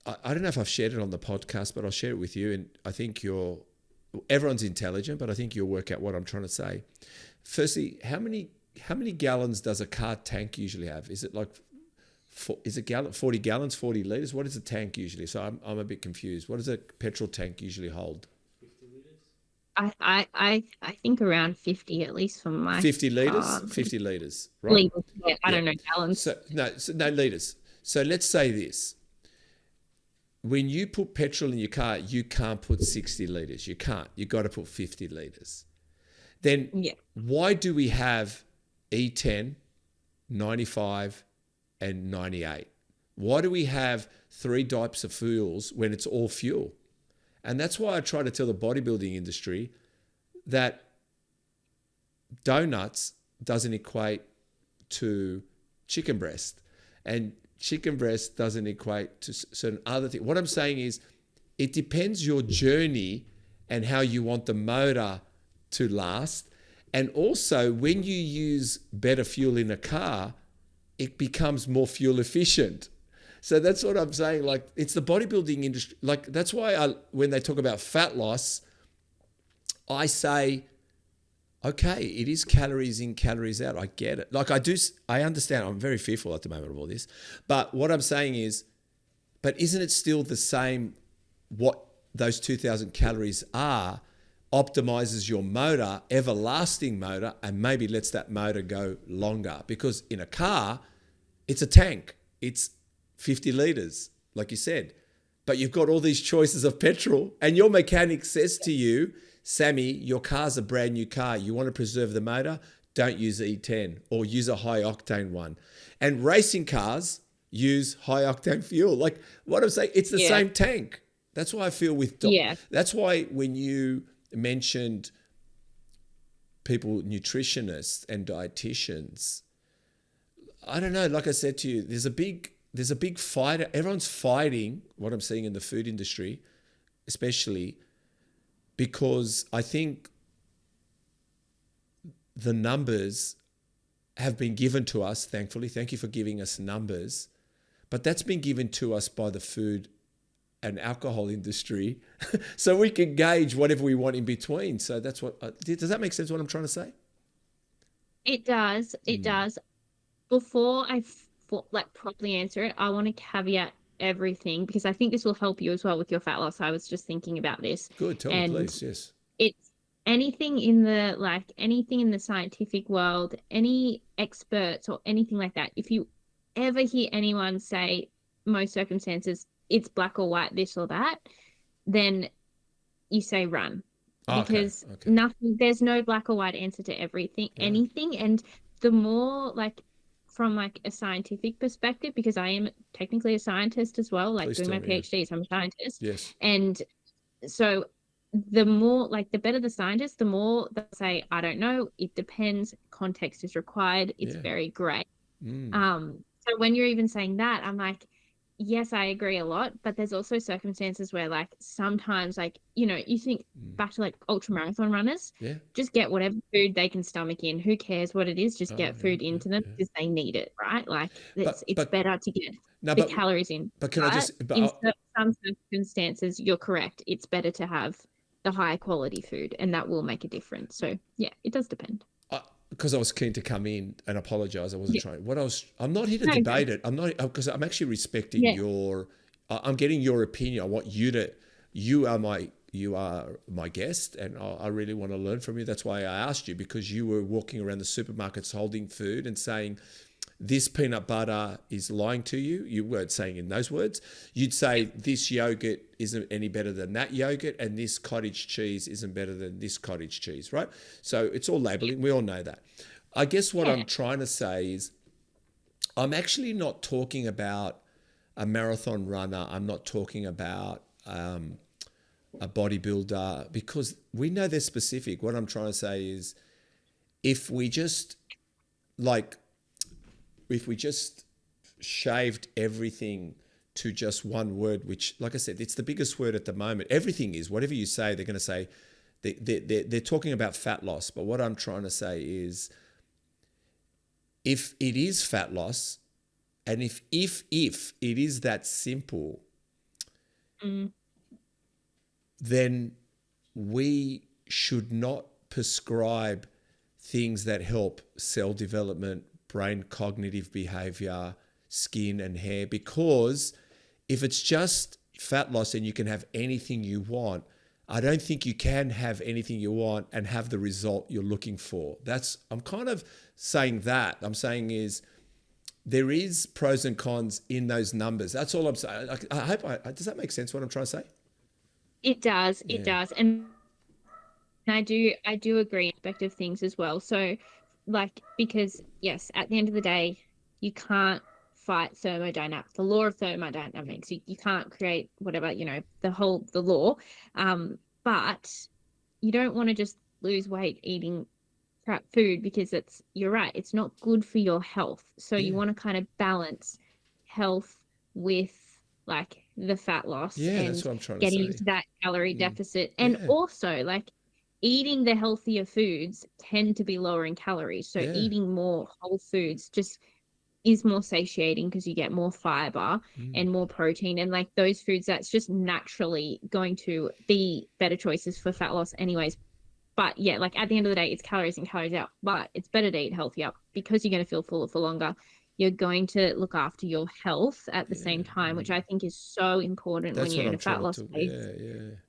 I don't know if I've shared it on the podcast, but I'll share it with you. And I think everyone's intelligent, but I think you'll work out what I'm trying to say. Firstly, how many gallons does a car tank usually have? Is it like, 40 gallons, 40 litres? What is a tank usually? So I'm a bit confused. What does a petrol tank usually hold? 50 liters. I think around 50, at least for my 50 litres? 50 litres, right? Liters, yeah, I don't know gallons. So no litres. So let's say this. When you put petrol in your car, you can't put 60 litres. You can't. You've got to put 50 litres. Then why do we have E10, 95 and 98? Why do we have 3 types of fuels when it's all fuel? And that's why I try to tell the bodybuilding industry that donuts doesn't equate to chicken breast, and chicken breast doesn't equate to certain other things. What I'm saying is it depends your journey and how you want the motor to last. And also when you use better fuel in a car, it becomes more fuel efficient. So that's what I'm saying. Like, it's the bodybuilding industry. Like, that's why when they talk about fat loss, I say, okay, it is calories in, calories out. I get it. Like, I understand. I'm very fearful at the moment of all this. But what I'm saying is, but isn't it still the same what those 2,000 calories are optimizes your motor, everlasting motor, and maybe lets that motor go longer? Because in a car, it's a tank. It's 50 litres, like you said. But you've got all these choices of petrol, and your mechanic says to you, Sammy, your car's a brand new car. You want to preserve the motor? Don't use E10 or use a high octane one. And racing cars use high octane fuel. Like, what I'm saying, it's the same tank. That's why I feel with that's why when you mentioned people, nutritionists and dietitians, I don't know, like I said to you, there's a big fight. Everyone's fighting, what I'm seeing in the food industry, especially because I think the numbers have been given to us, thankfully. Thank you for giving us numbers. But that's been given to us by the food and alcohol industry so we can gauge whatever we want in between. So that's what, does that make sense what I'm trying to say? It does. It does. Before I properly answer it, I want to caveat everything, because I think this will help you as well with your fat loss. I was just thinking about this. Good, tell me please. Yes. It's anything in the scientific world, any experts or anything like that. If you ever hear anyone say most circumstances it's black or white, this or that, then you say run. Because nothing, there's no black or white answer to anything. And the more from a scientific perspective, because I am technically a scientist as well, doing my PhD, so I'm a scientist. Yes. And so the more, the better the scientist, the more they'll say, I don't know, it depends, context is required, it's very great. So when you're even saying that, I'm like, yes, I agree a lot, but there's also circumstances where sometimes you think back to ultra marathon runners, just get whatever food they can stomach in. Who cares what it is? Just get food into them because they need it, right? It's better to get the calories in. But can I just... in some circumstances, you're correct. It's better to have the high quality food, and that will make a difference. So yeah, it does depend. Because I was keen to come in and apologise. I wasn't trying. I'm not here to debate it. I'm not, because I'm actually respecting I'm getting your opinion. I want you to, you are my guest, and I really want to learn from you. That's why I asked you, because you were walking around the supermarkets holding food and saying, this peanut butter is lying to you. You weren't saying in those words. You'd say this yogurt isn't any better than that yogurt, and this cottage cheese isn't better than this cottage cheese, right? So it's all labeling. We all know that. I guess what I'm trying to say is, I'm actually not talking about a marathon runner. I'm not talking about a bodybuilder, because we know they're specific. What I'm trying to say is, if we just shaved everything to just one word, which, like I said, it's the biggest word at the moment. Everything is, whatever you say, they're going to say, they're talking about fat loss. But what I'm trying to say is, if it is fat loss, and if it is that simple, then we should not prescribe things that help cell development, brain cognitive behavior, skin and hair, because if it's just fat loss and you can have anything you want, I don't think you can have anything you want and have the result you're looking for. I'm kind of saying that. I'm saying is, there is pros and cons in those numbers. That's all I'm saying. I hope does that make sense, what I'm trying to say? It does. It does. And I do agree aspect of things as well. So, like, because yes, at the end of the day, you can't fight thermodynamics, the law of thermodynamics. You can't create whatever, the law. But you don't want to just lose weight eating crap food, because you're right, it's not good for your health. So you want to kind of balance health with like the fat loss and that's what I'm trying to getting say. into that calorie deficit. And also, like, eating the healthier foods tend to be lower in calories. So eating more whole foods just is more satiating, because you get more fiber and more protein, and like those foods, that's just naturally going to be better choices for fat loss anyways. But yeah, like at the end of the day, it's calories in, calories out. But it's better to eat healthier, because you're going to feel fuller for longer. You're going to look after your health at the same time, which I think is so important when you're in a fat loss phase.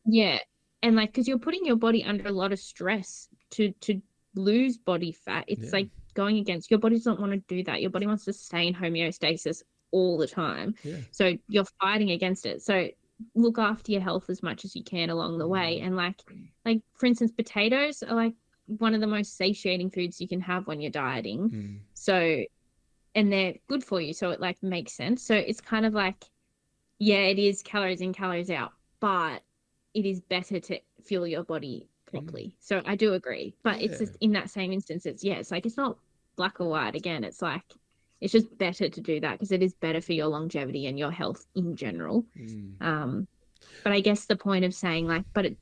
Yeah. And like, because you're putting your body under a lot of stress to lose body fat. It's like going against, your body doesn't want to do that. Your body wants to stay in homeostasis all the time. So you're fighting against it. So look after your health as much as you can along the way. And like for instance, potatoes are like one of the most satiating foods you can have when you're dieting. So, and they're good for you, so it like makes sense. So it's kind of like, it is calories in, calories out, but it is better to fuel your body properly. So I do agree, but it's just in that same instance, it's like, it's not black or white. Again, it's like, it's just better to do that, because it is better for your longevity and your health in general. But I guess the point of saying like, but it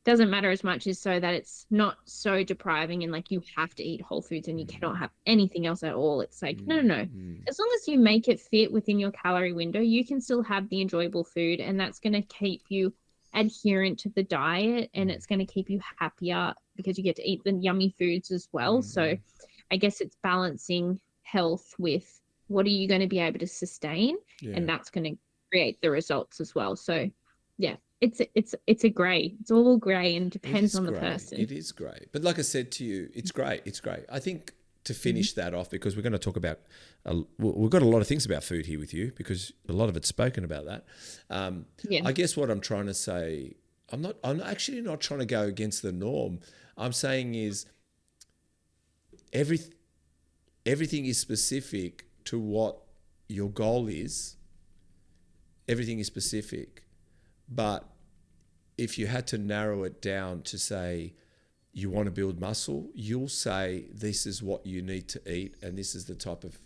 doesn't matter as much, is so that it's not so depriving and like you have to eat whole foods and you cannot have anything else at all. It's like, no. As long as you make it fit within your calorie window, you can still have the enjoyable food, and that's going to keep you adherent to the diet, and it's going to keep you happier because you get to eat the yummy foods as well. So I guess it's balancing health with what are you going to be able to sustain, and that's going to create the results as well. So it's a gray, it's all gray, and depends on the person. It is great, but like I said to you, it's great. I think to finish that off, because we're going to talk about we've got a lot of things about food here with you, because a lot of it's spoken about that. I guess what I'm trying to say, I'm actually not trying to go against the norm. I'm saying is everything is specific to what your goal is. Everything is specific. But if you had to narrow it down to say you want to build muscle, you'll say this is what you need to eat and this is the type of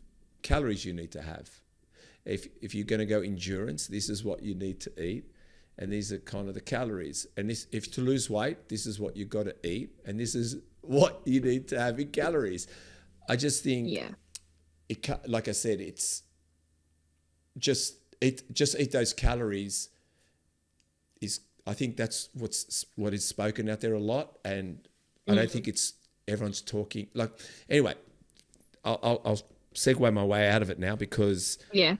calories you need to have. If you're going to go endurance, this is what you need to eat, and these are kind of the calories. And if to lose weight, this is what you've got to eat, and this is what you need to have in calories. I just think, like I said, it's just eat those calories. I think that's what is spoken out there a lot, and I don't think it's everyone's talking like. Anyway, I'll segue my way out of it now because Yeah.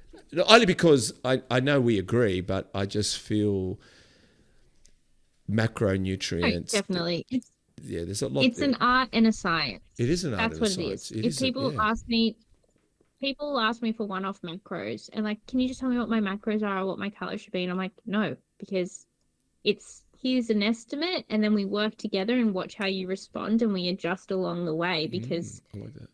only because I know we agree, but I just feel macronutrients. Definitely. There's a lot. It's an art and a science. It is an art That's and a what science. it It is. is If a- yeah. people ask me for one-off macros and like, can you just tell me what my macros are or what my calories should be? And I'm like, no, because here's an estimate and then we work together and watch how you respond and we adjust along the way because I like that.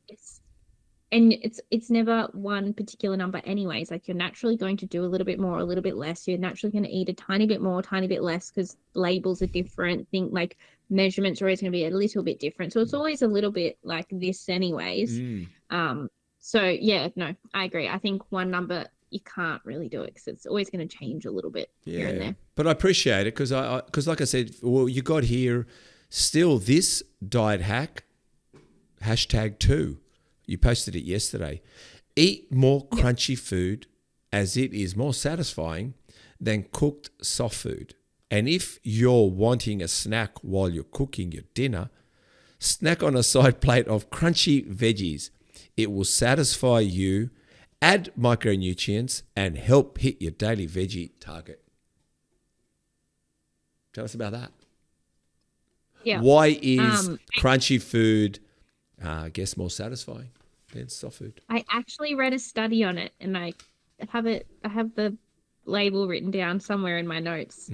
it's never one particular number anyways. Like you're naturally going to do a little bit more, a little bit less. You're naturally going to eat a tiny bit more, tiny bit less because labels are different. Think like measurements are always going to be a little bit different. So it's always a little bit like this anyways. So yeah, no, I agree. I think one number you can't really do it because it's always going to change a little bit here and there. But I appreciate it because like I said, well, you got here still this diet hack #2. You posted it yesterday. Eat more crunchy food as it is more satisfying than cooked soft food. And if you're wanting a snack while you're cooking your dinner, snack on a side plate of crunchy veggies. It will satisfy you, add micronutrients, and help hit your daily veggie target. Tell us about that. Yeah. Why is crunchy food, I guess, more satisfying than soft food? I actually read a study on it, and I have the label written down somewhere in my notes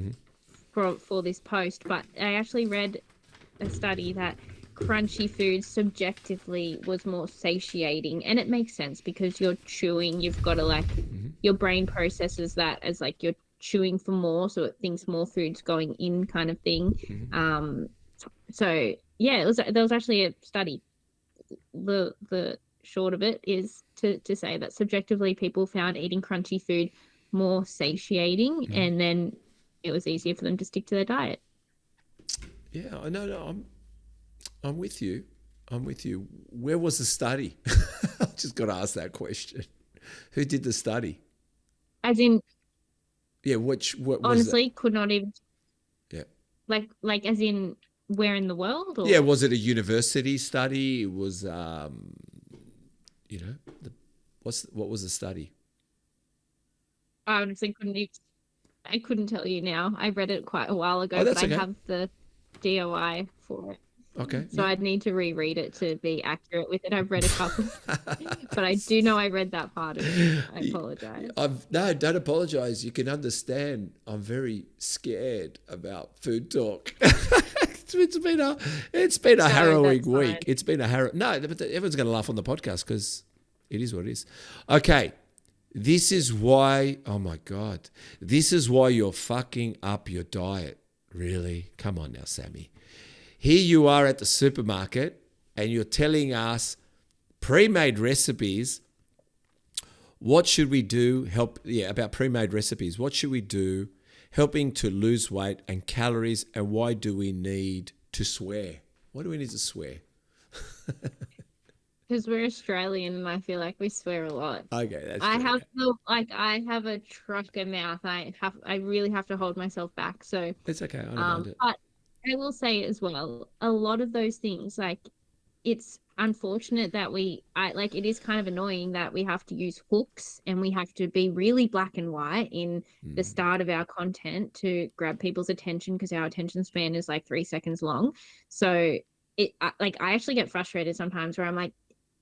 for this post. But I actually read a study that crunchy food subjectively was more satiating, and it makes sense because you're chewing. You've got to like your brain processes that as like you're chewing for more, so it thinks more food's going in, kind of thing. So yeah, there was actually a study. The short of it is to say that subjectively people found eating crunchy food more satiating, and then it was easier for them to stick to their diet. Yeah, I know. I'm with you. Where was the study? I've just got to ask that question. Who did the study? As in, yeah, what honestly, could not even. Yeah. Like as in where in the world? Or? Yeah, was it a university study? It was, what was the study? I honestly I couldn't tell you now. I read it quite a while ago, Oh, that's but I okay. have the DOI for it. Okay. So I'd need to reread it to be accurate with it. I've read a couple, but I do know I read that part of it. I apologize. No, don't apologize. You can understand. I'm very scared about food talk. It's been a harrowing week. Fine. It's been no, but everyone's going to laugh on the podcast because it is what it is. Okay. This is why, oh my God, this is why you're fucking up your diet. Really? Come on now, Sami. Here you are at the supermarket and you're telling us pre-made recipes. What should we do? About pre-made recipes. What should we do helping to lose weight and calories, and why do we need to swear? Why do we need to swear? Because we're Australian and I feel like we swear a lot. Okay, that's I true. have a trucker mouth. I really have to hold myself back. So It's okay. I don't mind it. but I will say as well, a lot of those things, like it's unfortunate that it is kind of annoying that we have to use hooks and we have to be really black and white in the start of our content to grab people's attention because our attention span is like 3 seconds long. So I actually get frustrated sometimes where I'm like,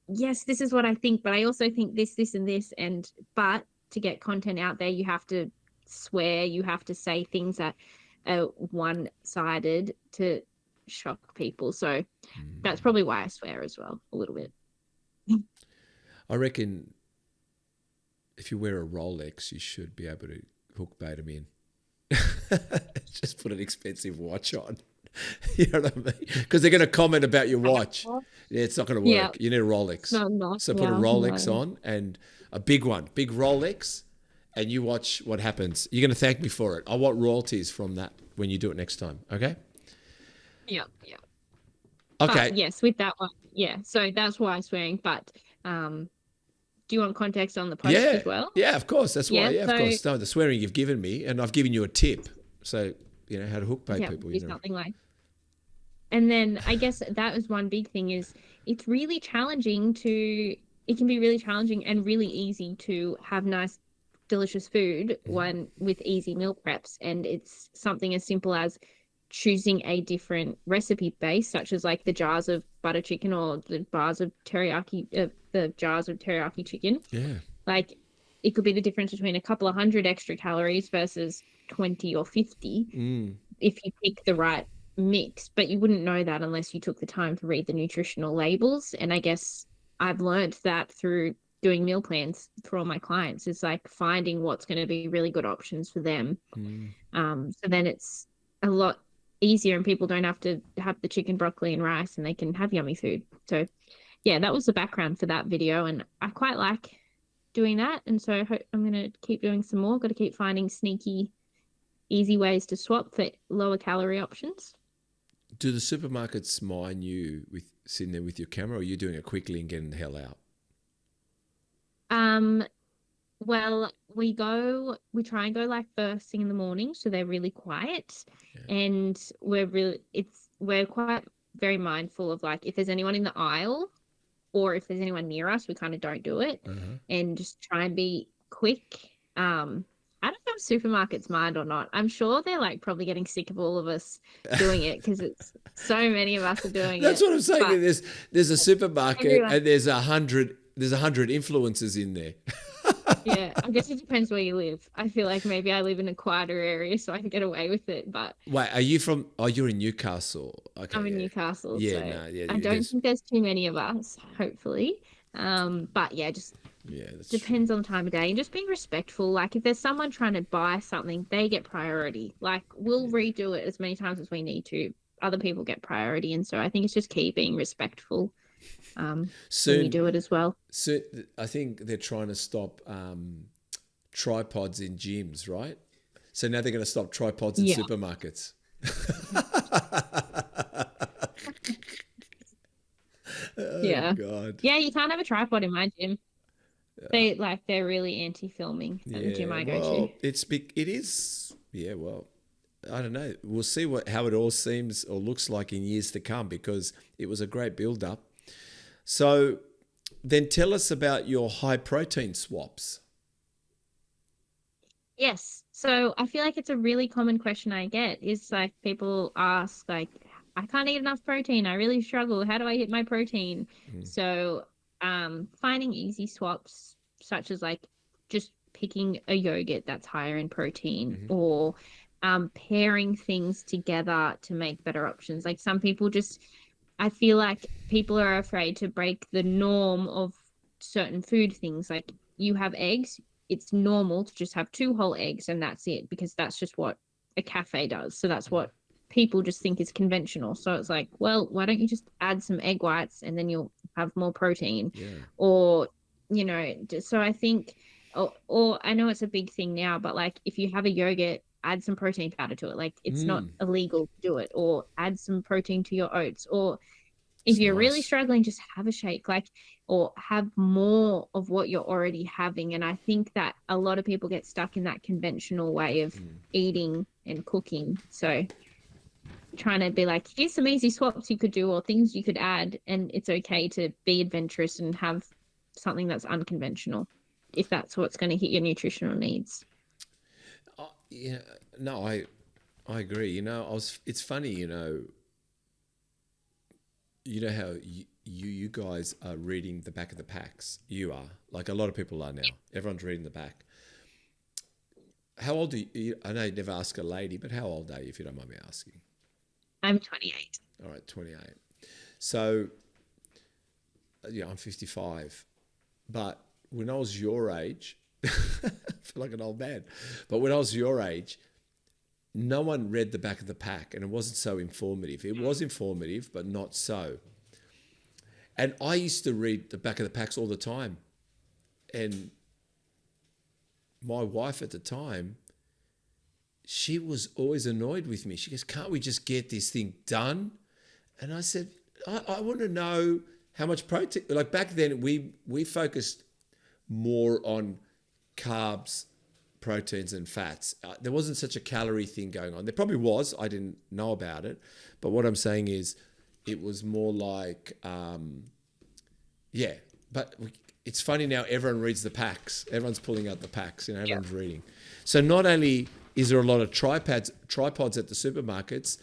yes, this is what I think, but I also think this, and this, but to get content out there, you have to swear, you have to say things that are one-sided to shock people. So that's probably why I swear as well, a little bit. I reckon if you wear a Rolex, you should be able to hook bait them in. Just put an expensive watch on. You know what I mean? Because they're going to comment about your watch. Yeah, it's not going to work. Yeah. You need a Rolex. No, So put a Rolex on, and a big one, big Rolex, and you watch what happens. You're going to thank me for it. I want royalties from that when you do it next time. Okay? Yeah. Okay. But yes, with that one, yeah. So that's why swearing. But do you want context on the post as well? Yeah, of course. That's why. Yeah, so, of course. No, the swearing you've given me, and I've given you a tip. So, how to hook bait people. Do something like. And then I guess that was one big thing is it's really challenging to it can be really challenging and really easy to have nice, delicious food one with easy meal preps. And it's something as simple as choosing a different recipe base, such as like the jars of butter chicken or the jars of teriyaki chicken. Yeah. Like it could be the difference between a couple of hundred extra calories versus 20 or 50 if you pick the right mix. But you wouldn't know that unless you took the time to read the nutritional labels. And I guess I've learned that through doing meal plans for all my clients, is like finding what's going to be really good options for them. So then it's a lot easier and people don't have to have the chicken, broccoli and rice, and they can have yummy food. So yeah, that was the background for that video, and I quite like doing that. And so I'm going to keep doing some more. Got to keep finding sneaky, easy ways to swap for lower calorie options. Do the supermarkets mind you with sitting there with your camera, or are you doing it quickly and getting the hell out? Well, we try and go like first thing in the morning, so they're really quiet. And we're quite very mindful of like if there's anyone in the aisle or if there's anyone near us, we kind of don't do it and just try and be quick. I don't know if supermarkets mind or not. I'm sure they're like probably getting sick of all of us doing it because it's so many of us are doing That's it. what I'm saying. But There's a supermarket everyone- and there's 100 influencers in there. yeah, I guess it depends where you live. I feel like maybe I live in a quieter area so I can get away with it. But Wait, are you from? Oh, you're in Newcastle. Okay, I'm in Newcastle, Yeah, so no, yeah, I don't think there's too many of us, hopefully. But yeah, just that's depends on the time of day and just being respectful. Like if there's someone trying to buy something, they get priority. Like we'll redo it as many times as we need to. Other people get priority, and so I think it's just key being respectful when you do it as well. So I think they're trying to stop tripods in gyms, right? So now they're going to stop tripods in supermarkets. Yeah. God. Yeah, you can't have a tripod in my gym. They're really anti-filming at the gym I go to. It is. Yeah, well, I don't know. We'll see how it all seems or looks like in years to come, because it was a great build-up. So then tell us about your high protein swaps. Yes. So I feel like it's a really common question I get is like people ask like, I can't eat enough protein. I really struggle. How do I hit my protein? So finding easy swaps, such as like just picking a yogurt that's higher in protein or pairing things together to make better options. Like some people I feel like people are afraid to break the norm of certain food things. Like you have eggs, it's normal to just have 2 whole eggs and that's it, because that's just what a cafe does. So that's what people just think is conventional. So it's like, well, why don't you just add some egg whites and then you'll have more protein? Or, so I think, or I know it's a big thing now, but like if you have a yogurt, add some protein powder to it. Like it's not illegal to do it, or add some protein to your oats. Or if you're really struggling, just have a shake, or have more of what you're already having. And I think that a lot of people get stuck in that conventional way of eating and cooking. So trying to be like, here's some easy swaps you could do or things you could add, and it's okay to be adventurous and have something that's unconventional if that's what's going to hit your nutritional needs. Yeah, no, I agree. It's funny, how you guys are reading the back of the packs. You are, like a lot of people are now. Everyone's reading the back. How old are you? I know you never ask a lady, but how old are you, if you don't mind me asking? I'm 28. All right, 28. So, I'm 55. But when I was your age, I feel like an old man, but when I was your age, no one read the back of the pack and it wasn't so informative. It was informative, but not so. And I used to read the back of the packs all the time. And my wife at the time, she was always annoyed with me. She goes, can't we just get this thing done? And I said, I want to know how much protein. Like back then, we focused more on carbs, proteins and fats. There wasn't such a calorie thing going on. There probably was. I didn't know about it. But what I'm saying is it was more like, but it's funny now, everyone reads the packs. Everyone's pulling out the packs, everyone's reading. So not only is there a lot of tripods at the supermarkets,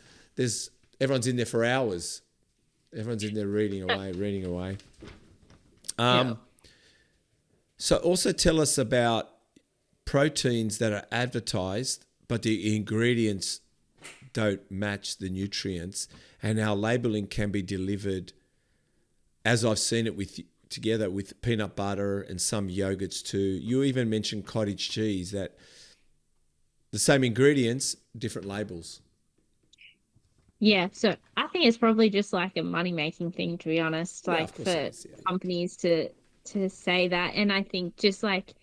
everyone's in there for hours. Everyone's in there reading away. So also tell us about proteins that are advertised, but the ingredients don't match the nutrients, and how labeling can be delivered, as I've seen it together with peanut butter and some yogurts too. You even mentioned cottage cheese, that the same ingredients, different labels. Yeah, so I think it's probably just like a money-making thing, to be honest, like for companies to say that. And I think just like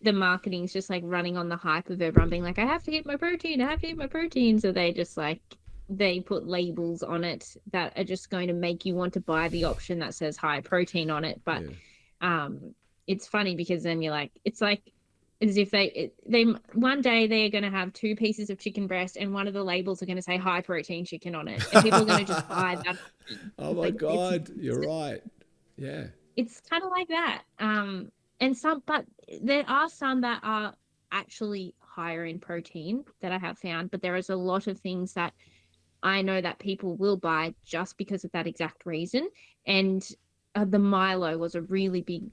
the marketing's just like running on the hype of everyone being like, I have to get my protein, I have to get my protein. So they just like, they put labels on it that are just going to make you want to buy the option that says high protein on it. But it's funny because then you're like, it's like as if they one day they're going to have 2 pieces of chicken breast and one of the labels are going to say high protein chicken on it, and people are going to just buy that. Oh my God, you're right. Yeah. It's kind of like that. But there are some that are actually higher in protein that I have found, but there is a lot of things that I know that people will buy just because of that exact reason. And the Milo was a really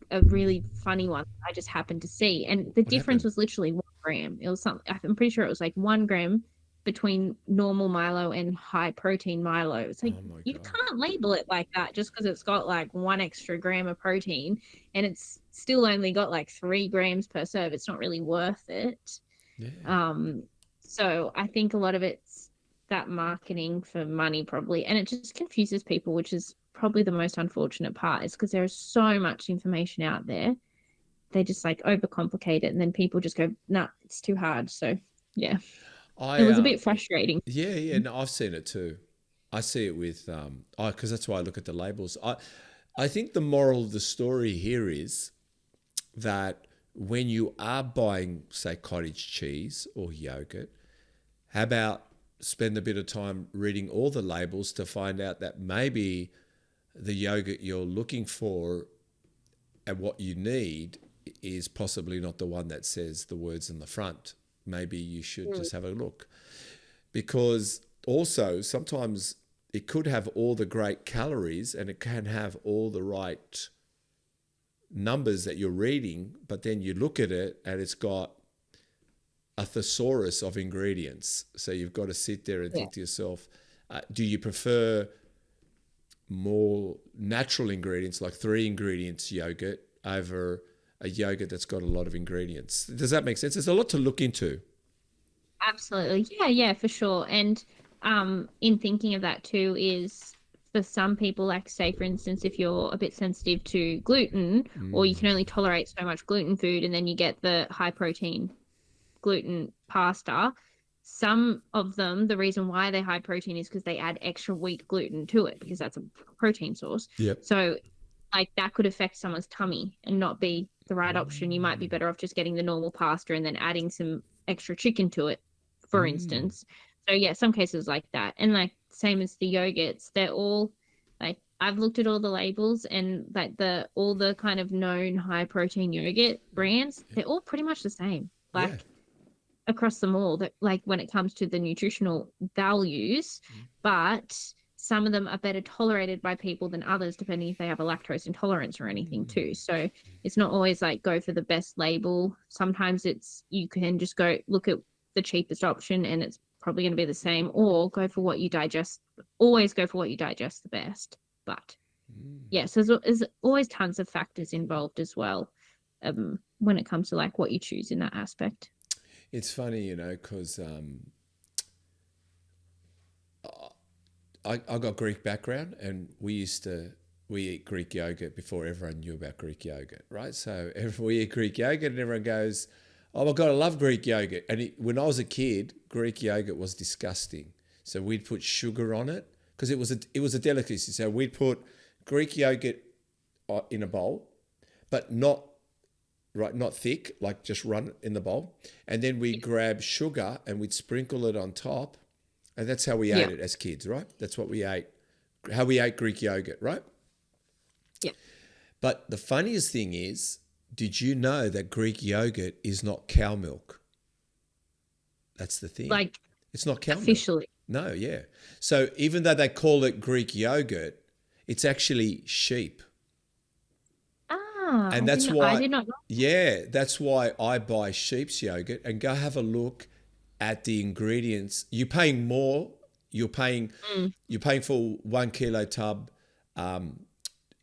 funny one I just happened to see. And the difference was literally 1 gram. It was something, I'm pretty sure it was like 1 gram between normal Milo and high protein Milo. It's like, you can't label it like that just because it's got like 1 extra gram of protein and it's still only got like 3 grams per serve. It's not really worth it. Yeah. So I think a lot of it's that marketing for money probably, and it just confuses people, which is probably the most unfortunate part, is because there is so much information out there. They just like overcomplicate it, and then people just go, nah, it's too hard. So yeah. It was a bit frustrating. Yeah. No, I've seen it too. I see it with, because that's why I look at the labels. I think the moral of the story here is that when you are buying, say, cottage cheese or yogurt, how about spend a bit of time reading all the labels to find out that maybe the yogurt you're looking for and what you need is possibly not the one that says the words in the front. Maybe you should just have a look, because also sometimes it could have all the great calories and it can have all the right numbers that you're reading, but then you look at it and it's got a thesaurus of ingredients. So you've got to sit there and think to yourself, do you prefer more natural ingredients like 3 ingredients yogurt over a yogurt that's got a lot of ingredients? Does that make sense? There's a lot to look into. Absolutely. Yeah, for sure. And in thinking of that too is for some people, like say for instance, if you're a bit sensitive to gluten or you can only tolerate so much gluten food, and then you get the high protein gluten pasta, some of them, the reason why they're high protein is because they add extra wheat gluten to it because that's a protein source. Yep. So like that could affect someone's tummy and not be the right option. You might be better off just getting the normal pasta and then adding some extra chicken to it, for instance. So yeah, some cases like that. And like same as the yogurts, they're all like, I've looked at all the labels and like all the kind of known high protein yogurt brands, they're all pretty much the same. Like across them all, that like when it comes to the nutritional values, but some of them are better tolerated by people than others, depending if they have a lactose intolerance or anything too. So it's not always like go for the best label. Sometimes you can just go look at the cheapest option and it's probably going to be the same, or go for what you digest. Always go for what you digest the best. But yes, there's always tons of factors involved as well when it comes to like what you choose in that aspect. It's funny, because I got Greek background, and we eat Greek yogurt before everyone knew about Greek yogurt, right? So we eat Greek yogurt and everyone goes, oh my God, I love Greek yogurt. And when I was a kid, Greek yogurt was disgusting. So we'd put sugar on it because it was a delicacy. So we'd put Greek yogurt in a bowl, but not thick, like just run it in the bowl. And then we grab sugar and we'd sprinkle it on top. And that's how we ate it as kids, right? That's what we ate, how we ate Greek yogurt, right? Yeah. But the funniest thing is did you know that Greek yogurt is not cow milk? That's the thing. Like It's not cow milk. officially. No, yeah. So even though they call it Greek yogurt, it's actually sheep. Ah, And that's why I did not know. Yeah, that's why I buy sheep's yogurt and go have a look at the ingredients. You're paying more. You're paying for 1 kilo tub, $11,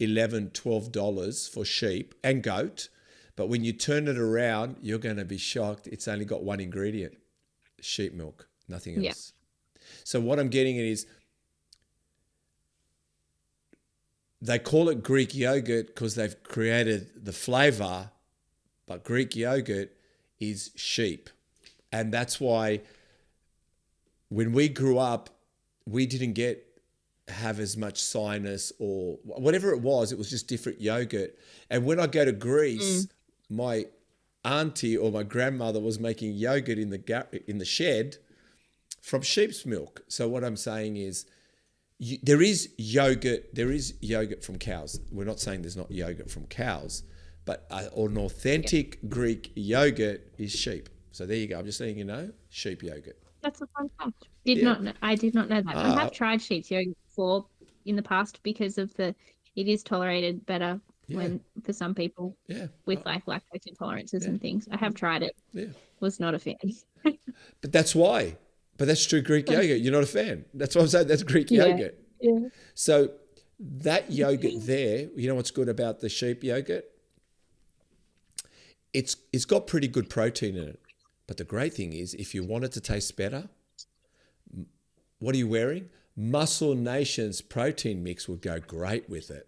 $12 for sheep and goat. But when you turn it around, you're going to be shocked. It's only got one ingredient, sheep milk, nothing else. Yeah. So what I'm getting at is they call it Greek yogurt because they've created the flavor, but Greek yogurt is sheep. And that's why when we grew up, we didn't have as much sinus or whatever it was just different yogurt. And when I go to Greece, my auntie or my grandmother was making yogurt in the shed from sheep's milk. So what I'm saying is, there is yogurt from cows. We're not saying there's not yogurt from cows, but an authentic Greek yogurt is sheep. So there you go. I'm just letting you know, sheep yogurt. That's a fun fact. I did not know that. I have tried sheep's yogurt before in the past because of it is tolerated better for some people with like lactose intolerances and things. I have tried it. Yeah. Was not a fan. But that's why. But that's true Greek yogurt. You're not a fan. That's what I'm saying. That's Greek yogurt. Yeah. So that yogurt there, you know what's good about the sheep yogurt? It's got pretty good protein in it. But the great thing is, if you want it to taste better, what are you wearing? Muscle Nation's protein mix would go great with it.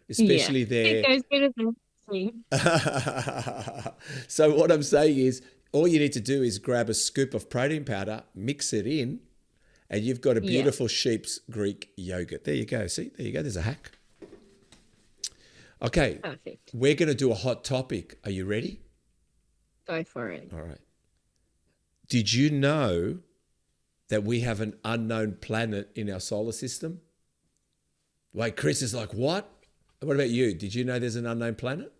Especially their... It goes good with the So what I'm saying is, all you need to do is grab a scoop of protein powder, mix it in, and you've got a beautiful sheep's Greek yogurt. There you go. See, there you go. There's a hack. Okay. Perfect. We're going to do a hot topic. Are you ready? Go for it. All right. Did you know that we have an unknown planet in our solar system? Wait, Chris is like, what? What about you? Did you know there's an unknown planet?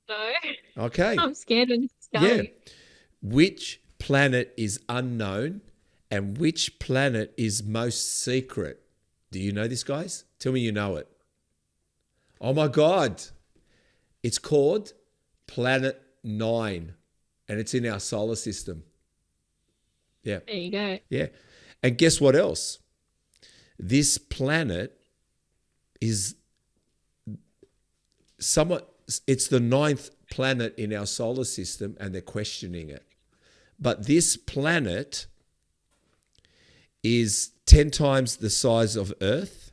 No. Okay. I'm scared of the sky. Yeah. Which planet is unknown and which planet is most secret? Do you know this, guys? Tell me you know it. Oh my God. It's called Planet 9 and it's in our solar system. Yeah. There you go. Yeah. And guess what else? This planet is it's the 9th planet in our solar system and they're questioning it. But this planet is 10 times the size of Earth.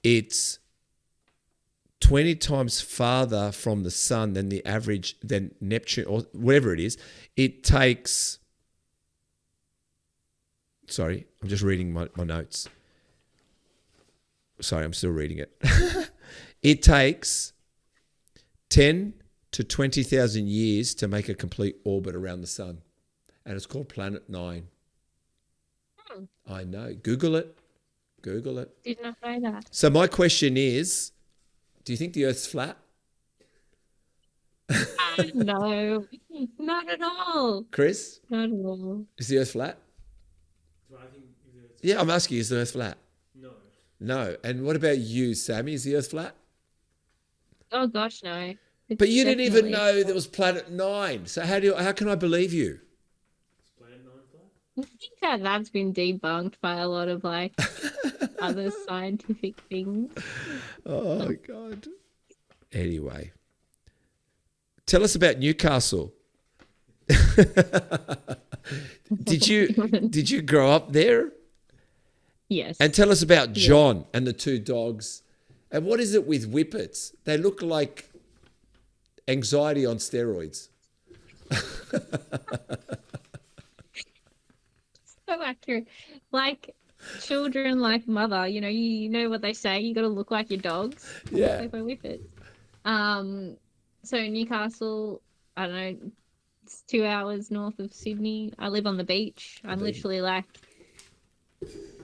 It's 20 times farther from the sun than than Neptune or whatever it is. It takes, sorry, I'm just reading my notes. Sorry, I'm still reading it. It takes 10 to 20,000 years to make a complete orbit around the sun. And it's called Planet 9. I know. Google it. Google it. Did not know that. So my question is, do you think the Earth's flat? No, not at all. Chris? Not at all. Is the Earth flat? Do I think it's Yeah, I'm asking you, is the Earth flat? no. No. And what about you, Sammy? Is the Earth flat? Oh gosh, no. It's But you didn't even definitely- know there was Planet 9. So how can I believe you? Is Planet 9 flat? I think that's been debunked by a lot of like other scientific things. Oh, God. Anyway, tell us about Newcastle. Did you grow up there? Yes. And tell us about John and the 2 dogs. And what is it with whippets? They look like anxiety on steroids. So accurate. Like children, like mother. You know what they say. You got to look like your dogs. Yeah. Like my whippets. So Newcastle, I don't know, it's 2 hours north of Sydney. I live on the beach. I'm literally like,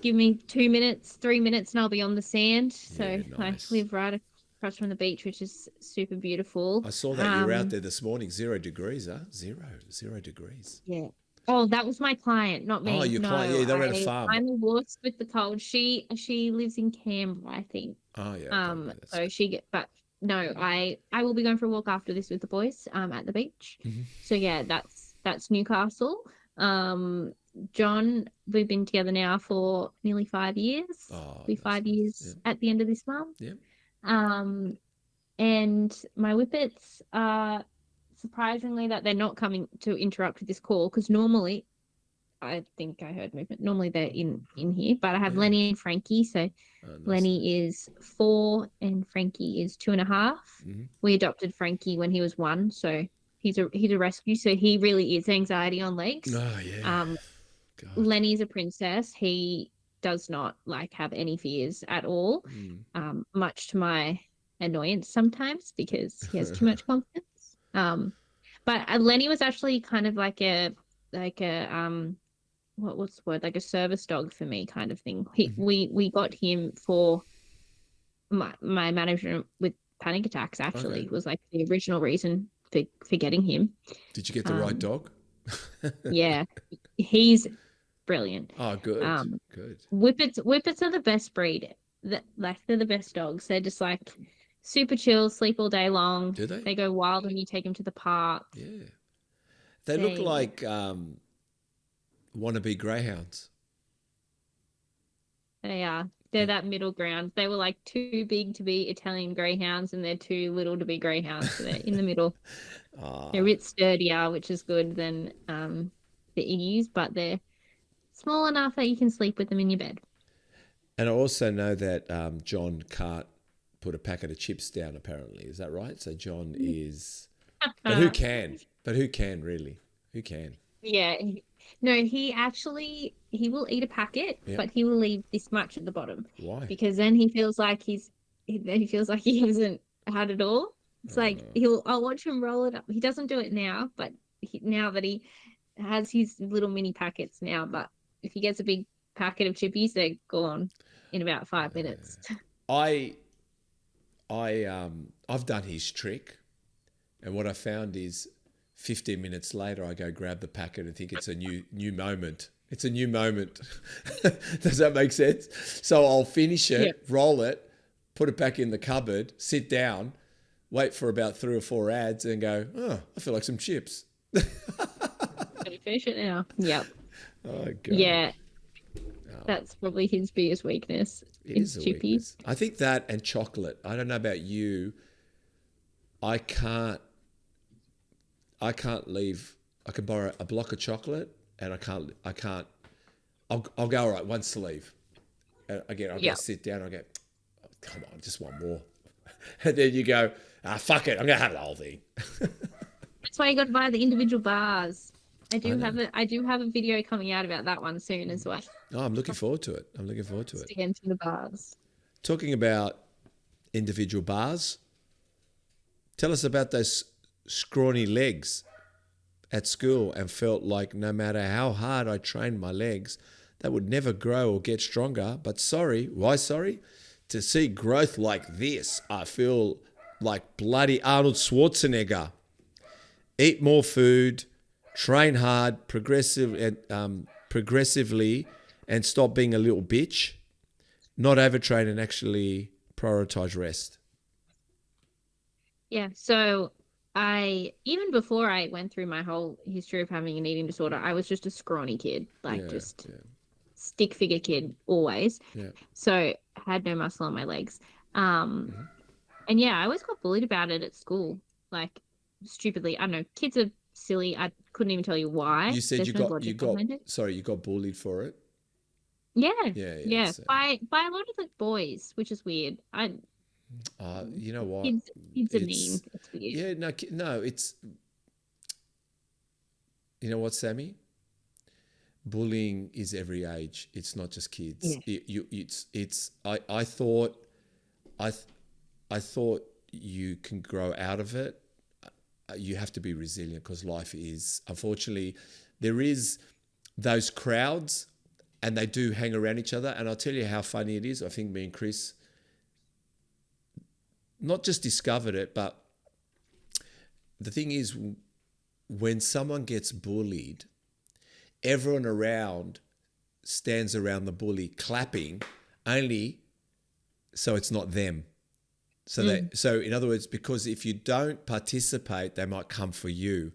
give me 2 minutes, 3 minutes, and I'll be on the sand. So Yeah, I nice. live right across from the beach, which is super beautiful. I saw that you were out there this morning. 0 degrees, huh? Zero degrees. Yeah. Oh, that was my client, not me. Oh, your No, client. Yeah, they were at a farm. I'm a wuss with the cold. She lives in Canberra, I think. Oh, yeah. Okay, yeah, that's So good. she get, but no, I will be going for a walk after this with the boys, at the beach. Mhm. So yeah, that's Newcastle. John, we've been together now for nearly 5 years. Oh, Be that's 5 nice. years at the end of this month. Yeah. And my whippets are surprisingly that they're not coming to interrupt with this call, because normally, I think I heard movement. Normally they're in here, but I have Yeah. Lenny and Frankie. So Oh, nice. Lenny is 4 and Frankie is 2.5. Mhm. We adopted Frankie when he was 1, so he's a rescue. So he really is anxiety on legs. Oh, yeah. God. Lenny's a princess. He does not have any fears at all. Much to my annoyance sometimes, because he has too much confidence. But Lenny was actually kind of like a what's the word, like a service dog for me, kind of thing. We got him for my management with panic attacks. Actually, Okay. was like the original reason for getting him. Did you get the right dog? Yeah, he's brilliant. Oh, good. Good. Whippets are the best breed. They're the best dogs. They're just super chill, sleep all day long. Do they? They go wild when you take them to the park. Yeah. They look like wannabe greyhounds. They are. They're that middle ground. They were too big to be Italian greyhounds, and they're too little to be greyhounds. So they're in the middle. They're a bit sturdier, which is good than the Iggies, but they're small enough that you can sleep with them in your bed. And I also know that John can't put a packet of chips down, apparently. Is that right? So John is... But who can? But who can, really? Who can? Yeah. No, he will eat a packet, but he will leave this much at the bottom. Why? Because then he feels like he hasn't had it all. It's I'll watch him roll it up. He doesn't do it now, but now that he has his little mini packets now, but if he gets a big packet of chippies, they're gone in about 5 minutes. I've done his trick, and what I found is 15 minutes later, I go grab the packet and think it's a new moment. It's a new moment. Does that make sense? So I'll finish it, roll it, put it back in the cupboard, sit down, wait for about 3 or 4 ads, and go, oh, I feel like some chips. Gonna finish it now. Yep. Oh, God. Yeah. That's probably his biggest weakness. It is a chippies. weakness. I think that and chocolate. I don't know about you. I can't leave. I can borrow a block of chocolate, and I can't. I'll go, all right, one sleeve. And again, I'll go sit down. I'll go, oh, come on, just one more. And then you go, fuck it, I'm gonna have the whole thing. That's why you got to buy the individual bars. I do have a video coming out about that one soon as well. Oh, I'm looking forward to it. To get into the bars. Talking about individual bars, tell us about those scrawny legs at school, and felt like no matter how hard I trained my legs, they would never grow or get stronger. But why sorry? To see growth like this, I feel like bloody Arnold Schwarzenegger. Eat more food, train hard, progressively, and stop being a little bitch. Not overtrain and actually prioritize rest. Yeah. So even before I went through my whole history of having an eating disorder, I was just a scrawny kid, stick figure kid always. Yeah. So I had no muscle on my legs. And yeah, I always got bullied about it at school, stupidly. I don't know. Kids are silly. I couldn't even tell you why. You said There's you no logic behind it. you got bullied for it. Yeah. So. By a lot of boys, which is weird. You know what? Kids are mean. It's weird. Yeah, no, it's. You know what, Sammy? Bullying is every age. It's not just kids. Yeah. I thought you can grow out of it. You have to be resilient, because life is, unfortunately, there is those crowds, and they do hang around each other. And I'll tell you how funny it is. I think me and Chris, not just discovered it, but the thing is, when someone gets bullied, everyone around stands around the bully clapping, only so it's not them. So in other words, because if you don't participate, they might come for you.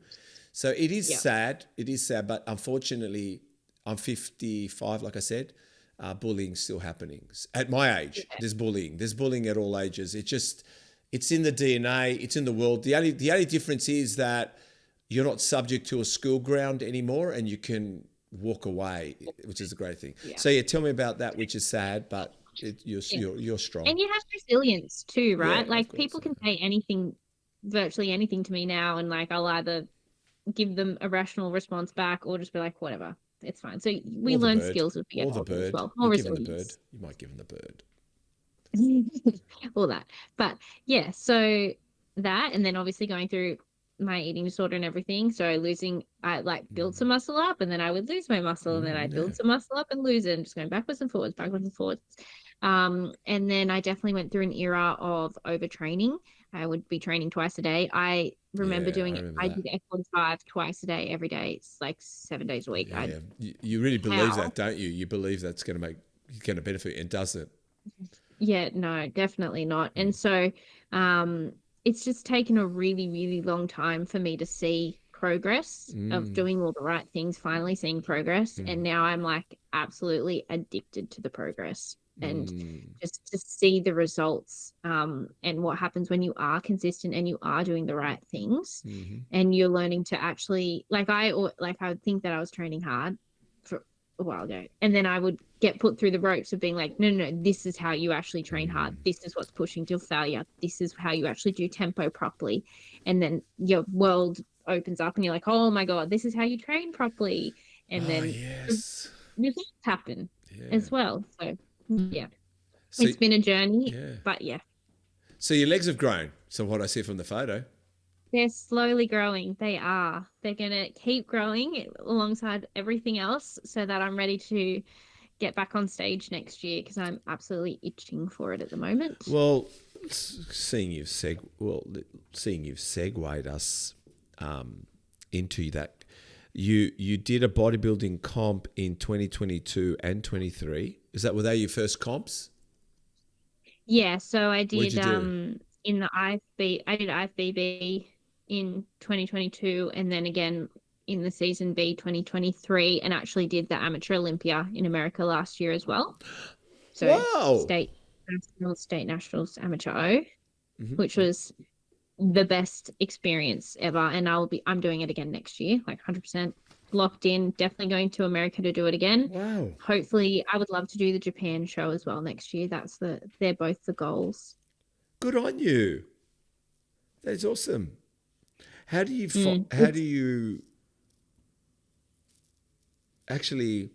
So it is sad. It is sad, but unfortunately, I'm 55, like I said. Bullying's still happening at my age. There's bullying. There's bullying at all ages. It's in the DNA. It's in the world. The only difference is that you're not subject to a school ground anymore, and you can walk away, which is a great thing. Yeah. So tell me about that, which is sad, but you're strong. And you have resilience too, right? Yeah, like people can say anything, virtually anything to me now, and like I'll either give them a rational response back or just be like, whatever, it's fine. So we learn skills as we get older as well. More resilience. You might give them the bird. All that. But yeah, so that, and then obviously going through my eating disorder and everything. So I like build some muscle up, and then I would lose my muscle, and then I'd build some muscle up and lose it, and just going backwards and forwards. And then I definitely went through an era of overtraining. I would be training twice a day. I remember doing it. I did F45 twice a day, every day. It's like 7 days a week. Yeah. You really believe that, don't you? You believe that's going to benefit, and does it? Yeah, no, definitely not. And so it's just taken a really, really long time for me to see progress of doing all the right things, finally seeing progress. And now I'm like absolutely addicted to the progress and just to see the results and what happens when you are consistent and you are doing the right things and you're learning to actually, I would think that I was training hard for a while ago, and then I would get put through the ropes of being like, no, this is how you actually train hard. This is what's pushing to failure. This is how you actually do tempo properly. And then your world opens up and you're like, oh my God, this is how you train properly. And then results happen as well. So so it's been a journey, but So your legs have grown. So what I see from the photo. They're slowly growing. They are. They're going to keep growing alongside everything else so that I'm ready to get back on stage next year, because I'm absolutely itching for it at the moment. Well, seeing you've segued us into that, you did a bodybuilding comp in 2022 and 23. Were they your first comps? Yeah, so I did in the IFB. I did IFBB in 2022, and then again in the season B 2023, and actually did the Amateur Olympia in America last year as well. So state nationals, amateur O, which was the best experience ever. And I'm doing it again next year, like 100% locked in, definitely going to America to do it again. Wow. Hopefully I would love to do the Japan show as well next year. They're both the goals. Good on you. That's awesome. How do you actually,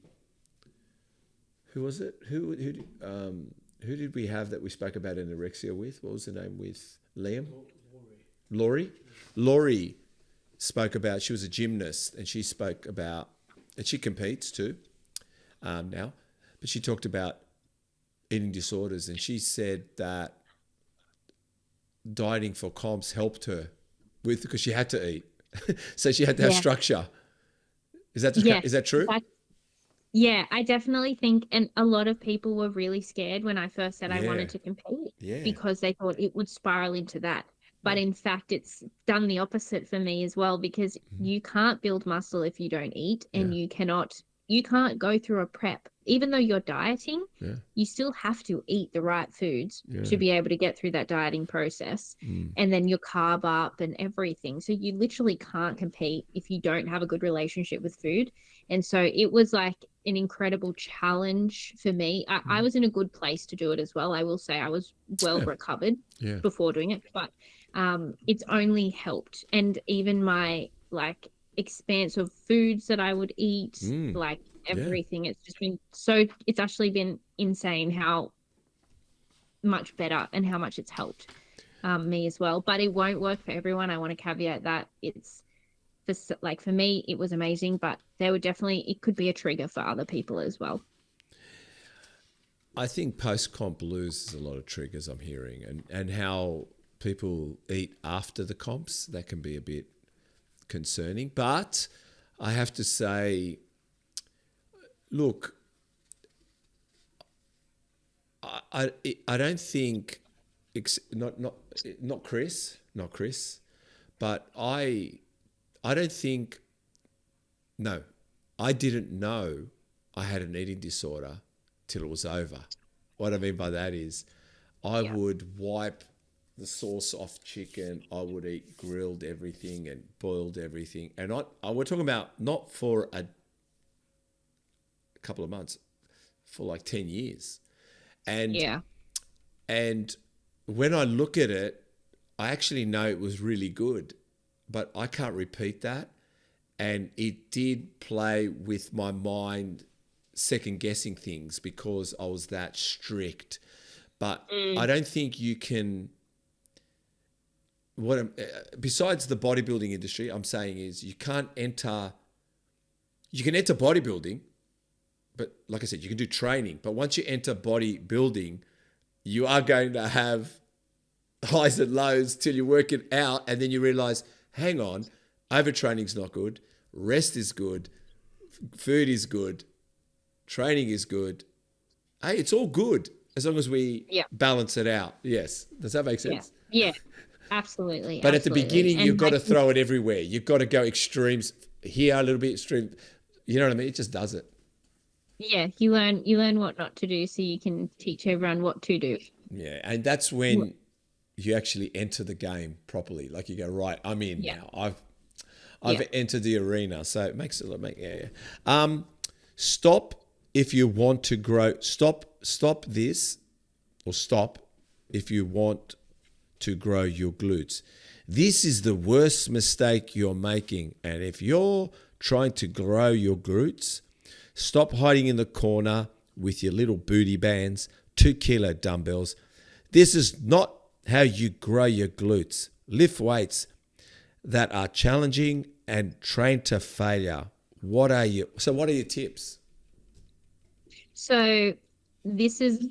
who was it? Who did we have that we spoke about anorexia with? What was the name with Liam? Laurie spoke about, she was a gymnast, and she spoke about, and she competes too now, but she talked about eating disorders, and she said that dieting for comps helped her because she had to eat. So she had to have structure. Is that true? Yeah, I definitely think, and a lot of people were really scared when I first said I wanted to compete because they thought it would spiral into that. But in fact, it's done the opposite for me as well, because you can't build muscle if you don't eat, and you can't go through a prep. Even though you're dieting, you still have to eat the right foods to be able to get through that dieting process. And then your carb up and everything. So you literally can't compete if you don't have a good relationship with food. And so it was like an incredible challenge for me. I was in a good place to do it as well. I will say I was well recovered before doing it, but it's only helped. And even my expanse of foods that I would eat, everything, it's just been it's actually been insane how much better and how much it's helped me as well. But it won't work for everyone. I want to caveat that. It's for me it was amazing, but it could be a trigger for other people as well. I think post-comp blues is a lot of triggers I'm hearing, and how people eat after the comps. That can be a bit concerning. But I have to say, look, I don't think not Chris, but I don't think. No, I didn't know I had an eating disorder till it was over. What I mean by that is, I would wipe the sauce off chicken. I would eat grilled everything and boiled everything, and we're talking about not for a couple of months, for like 10 years. And when I look at it, I actually know it was really good, but I can't repeat that. And it did play with my mind, second guessing things because I was that strict. But I don't think you can. Besides the bodybuilding industry, I'm saying is you can enter bodybuilding, but like I said, you can do training. But once you enter bodybuilding, you are going to have highs and lows till you work it out. And then you realize, hang on, overtraining's not good. Rest is good. Food is good. Training is good. Hey, it's all good as long as we balance it out. Yes. Does that make sense? Yeah. Absolutely. But at the beginning, you've got to throw it everywhere. You've got to go extremes here, a little bit extreme. You know what I mean? It just does it. Yeah, you learn what not to do so you can teach everyone what to do. Yeah, and that's when you actually enter the game properly. Like you go, right, I'm in now. I've entered the arena. So it makes it stop if you want to grow. Stop this, or stop if you want to grow your glutes. This is the worst mistake you're making. And if you're trying to grow your glutes, stop hiding in the corner with your little booty bands, 2 kilo dumbbells. This is not how you grow your glutes. Lift weights that are challenging and train to failure. What are your tips? So this is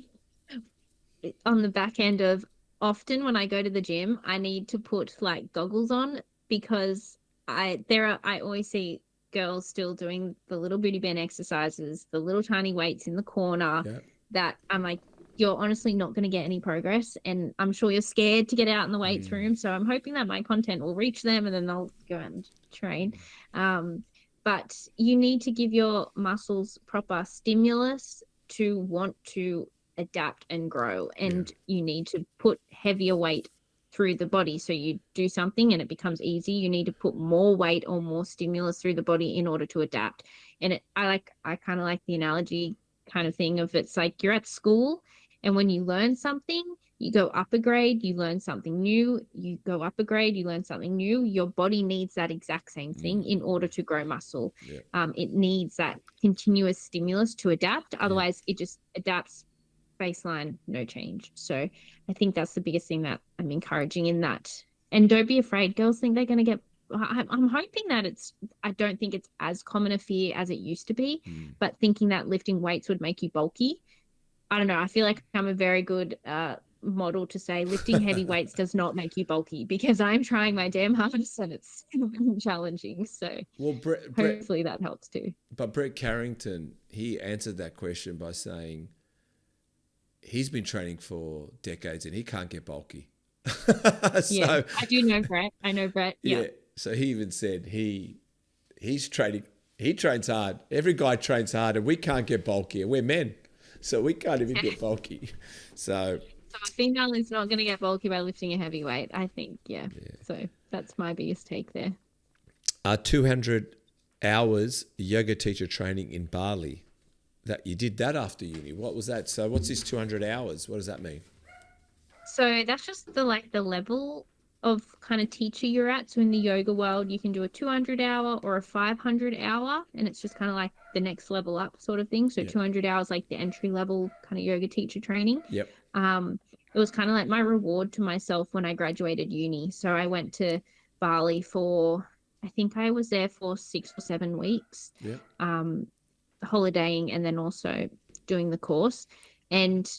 on the back end of, often when I go to the gym, I need to put like goggles on because I always see girls still doing the little booty band exercises, the little tiny weights in the corner, that I'm like, you're honestly not going to get any progress. And I'm sure you're scared to get out in the weights room. So I'm hoping that my content will reach them and then they'll go out and train. But you need to give your muscles proper stimulus to want to adapt and grow. And you need to put heavier weight through the body. So you do something and it becomes easy. You need to put more weight or more stimulus through the body in order to adapt. And I kind of like the analogy kind of thing of, it's like you're at school, and when you learn something, you go up a grade, you learn something new, you go up a grade, you learn something new. Your body needs that exact same thing in order to grow muscle. It needs that continuous stimulus to adapt. Otherwise, it just adapts baseline, no change. So I think that's the biggest thing that I'm encouraging in that. And don't be afraid. Girls think they're going to get, I'm hoping that I don't think it's as common a fear as it used to be, but thinking that lifting weights would make you bulky. I don't know. I feel like I'm a very good model to say lifting heavy weights does not make you bulky, because I'm trying my damn hardest and it's challenging. So hopefully that helps too. But Brett Carrington, he answered that question by saying he's been training for decades and he can't get bulky. I do know Brett. I know Brett. Yeah. So he even said he's training. He trains hard. Every guy trains hard, and we can't get bulky. And we're men, so we can't even get bulky. So a female is not going to get bulky by lifting a heavy weight, I think. Yeah. So that's my biggest take there. 200 hours yoga teacher training in Bali. That you did that after uni. What was that? So what's this 200 hours? What does that mean? So that's just the level of kind of teacher you're at. So in the yoga world, you can do a 200 hour or a 500 hour, and it's just kind of like the next level up sort of thing. So 200 hours, like the entry level kind of yoga teacher training. Yep. It was kind of like my reward to myself when I graduated uni. So I went to Bali for, I think I was there for 6 or 7 weeks. Holidaying and then also doing the course. And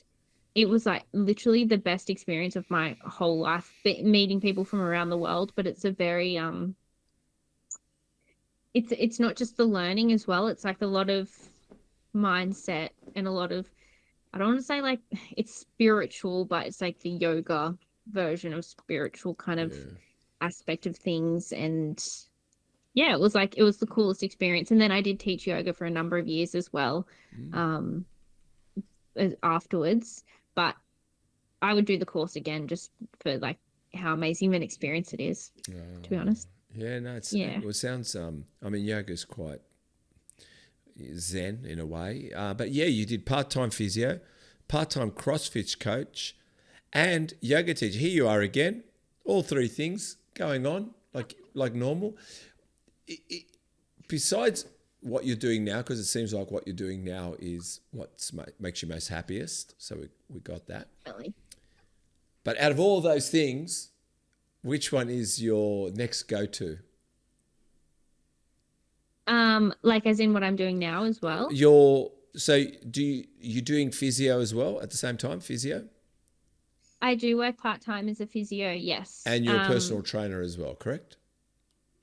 it was like literally the best experience of my whole life, meeting people from around the world. But it's a very it's not just the learning as well. It's like a lot of mindset and a lot of, I don't want to say like it's spiritual, but it's like the yoga version of spiritual kind of aspect of things. And yeah, it was the coolest experience. And then I did teach yoga for a number of years as well, afterwards. But I would do the course again just for like how amazing of an experience it is, to be honest. Yeah, no, it sounds, I mean, yoga's quite zen in a way. But yeah, you did part-time physio, part-time CrossFit coach, and yoga teacher. Here you are again, all three things going on like normal. Besides what you're doing now, because it seems like what you're doing now is what makes you most happiest. So we got that. Really? But out of all those things, which one is your next go-to? Like as in what I'm doing now as well? So you doing physio as well at the same time, physio? I do work part-time as a physio, yes. And you're a personal trainer as well, correct?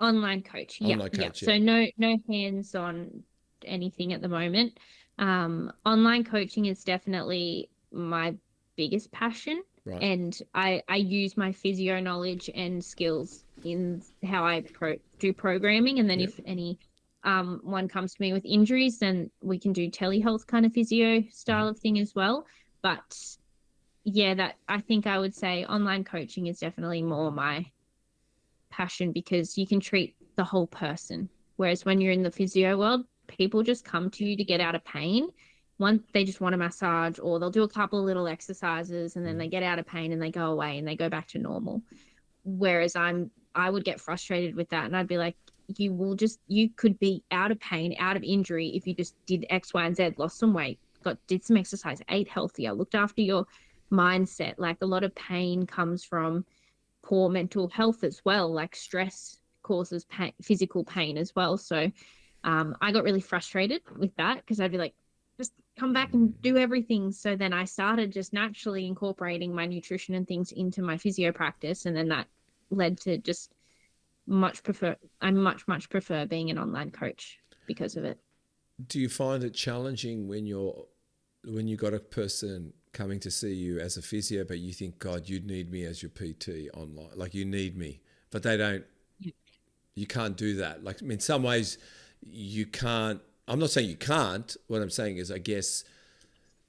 Online coach. Online coach, yeah. So no hands-on anything at the moment. Online coaching is definitely my biggest passion. Right. And I use my physio knowledge and skills in how I do programming. And then if any one comes to me with injuries, then we can do telehealth kind of physio style of thing as well. But yeah, that I think I would say online coaching is definitely more my passion, because you can treat the whole person. Whereas when you're in the physio world, people just come to you to get out of pain. They just want a massage, or they'll do a couple of little exercises and then they get out of pain and they go away and they go back to normal. Whereas I would get frustrated with that, and I'd be like, you could be out of pain, out of injury if you just did X, Y, and Z, lost some weight, did some exercise, ate healthier, looked after your mindset. Like a lot of pain comes from poor mental health as well. Like stress causes physical pain as well. So I got really frustrated with that, because I'd be like, just come back and do everything. So then I started just naturally incorporating my nutrition and things into my physio practice. And then that led to just much prefer being an online coach because of it. Do you find it challenging when you got a person coming to see you as a physio, but you think, God, you'd need me as your PT online, like you need me, but they don't, you can't do that. Like in some ways you can't, I'm not saying you can't. What I'm saying is, I guess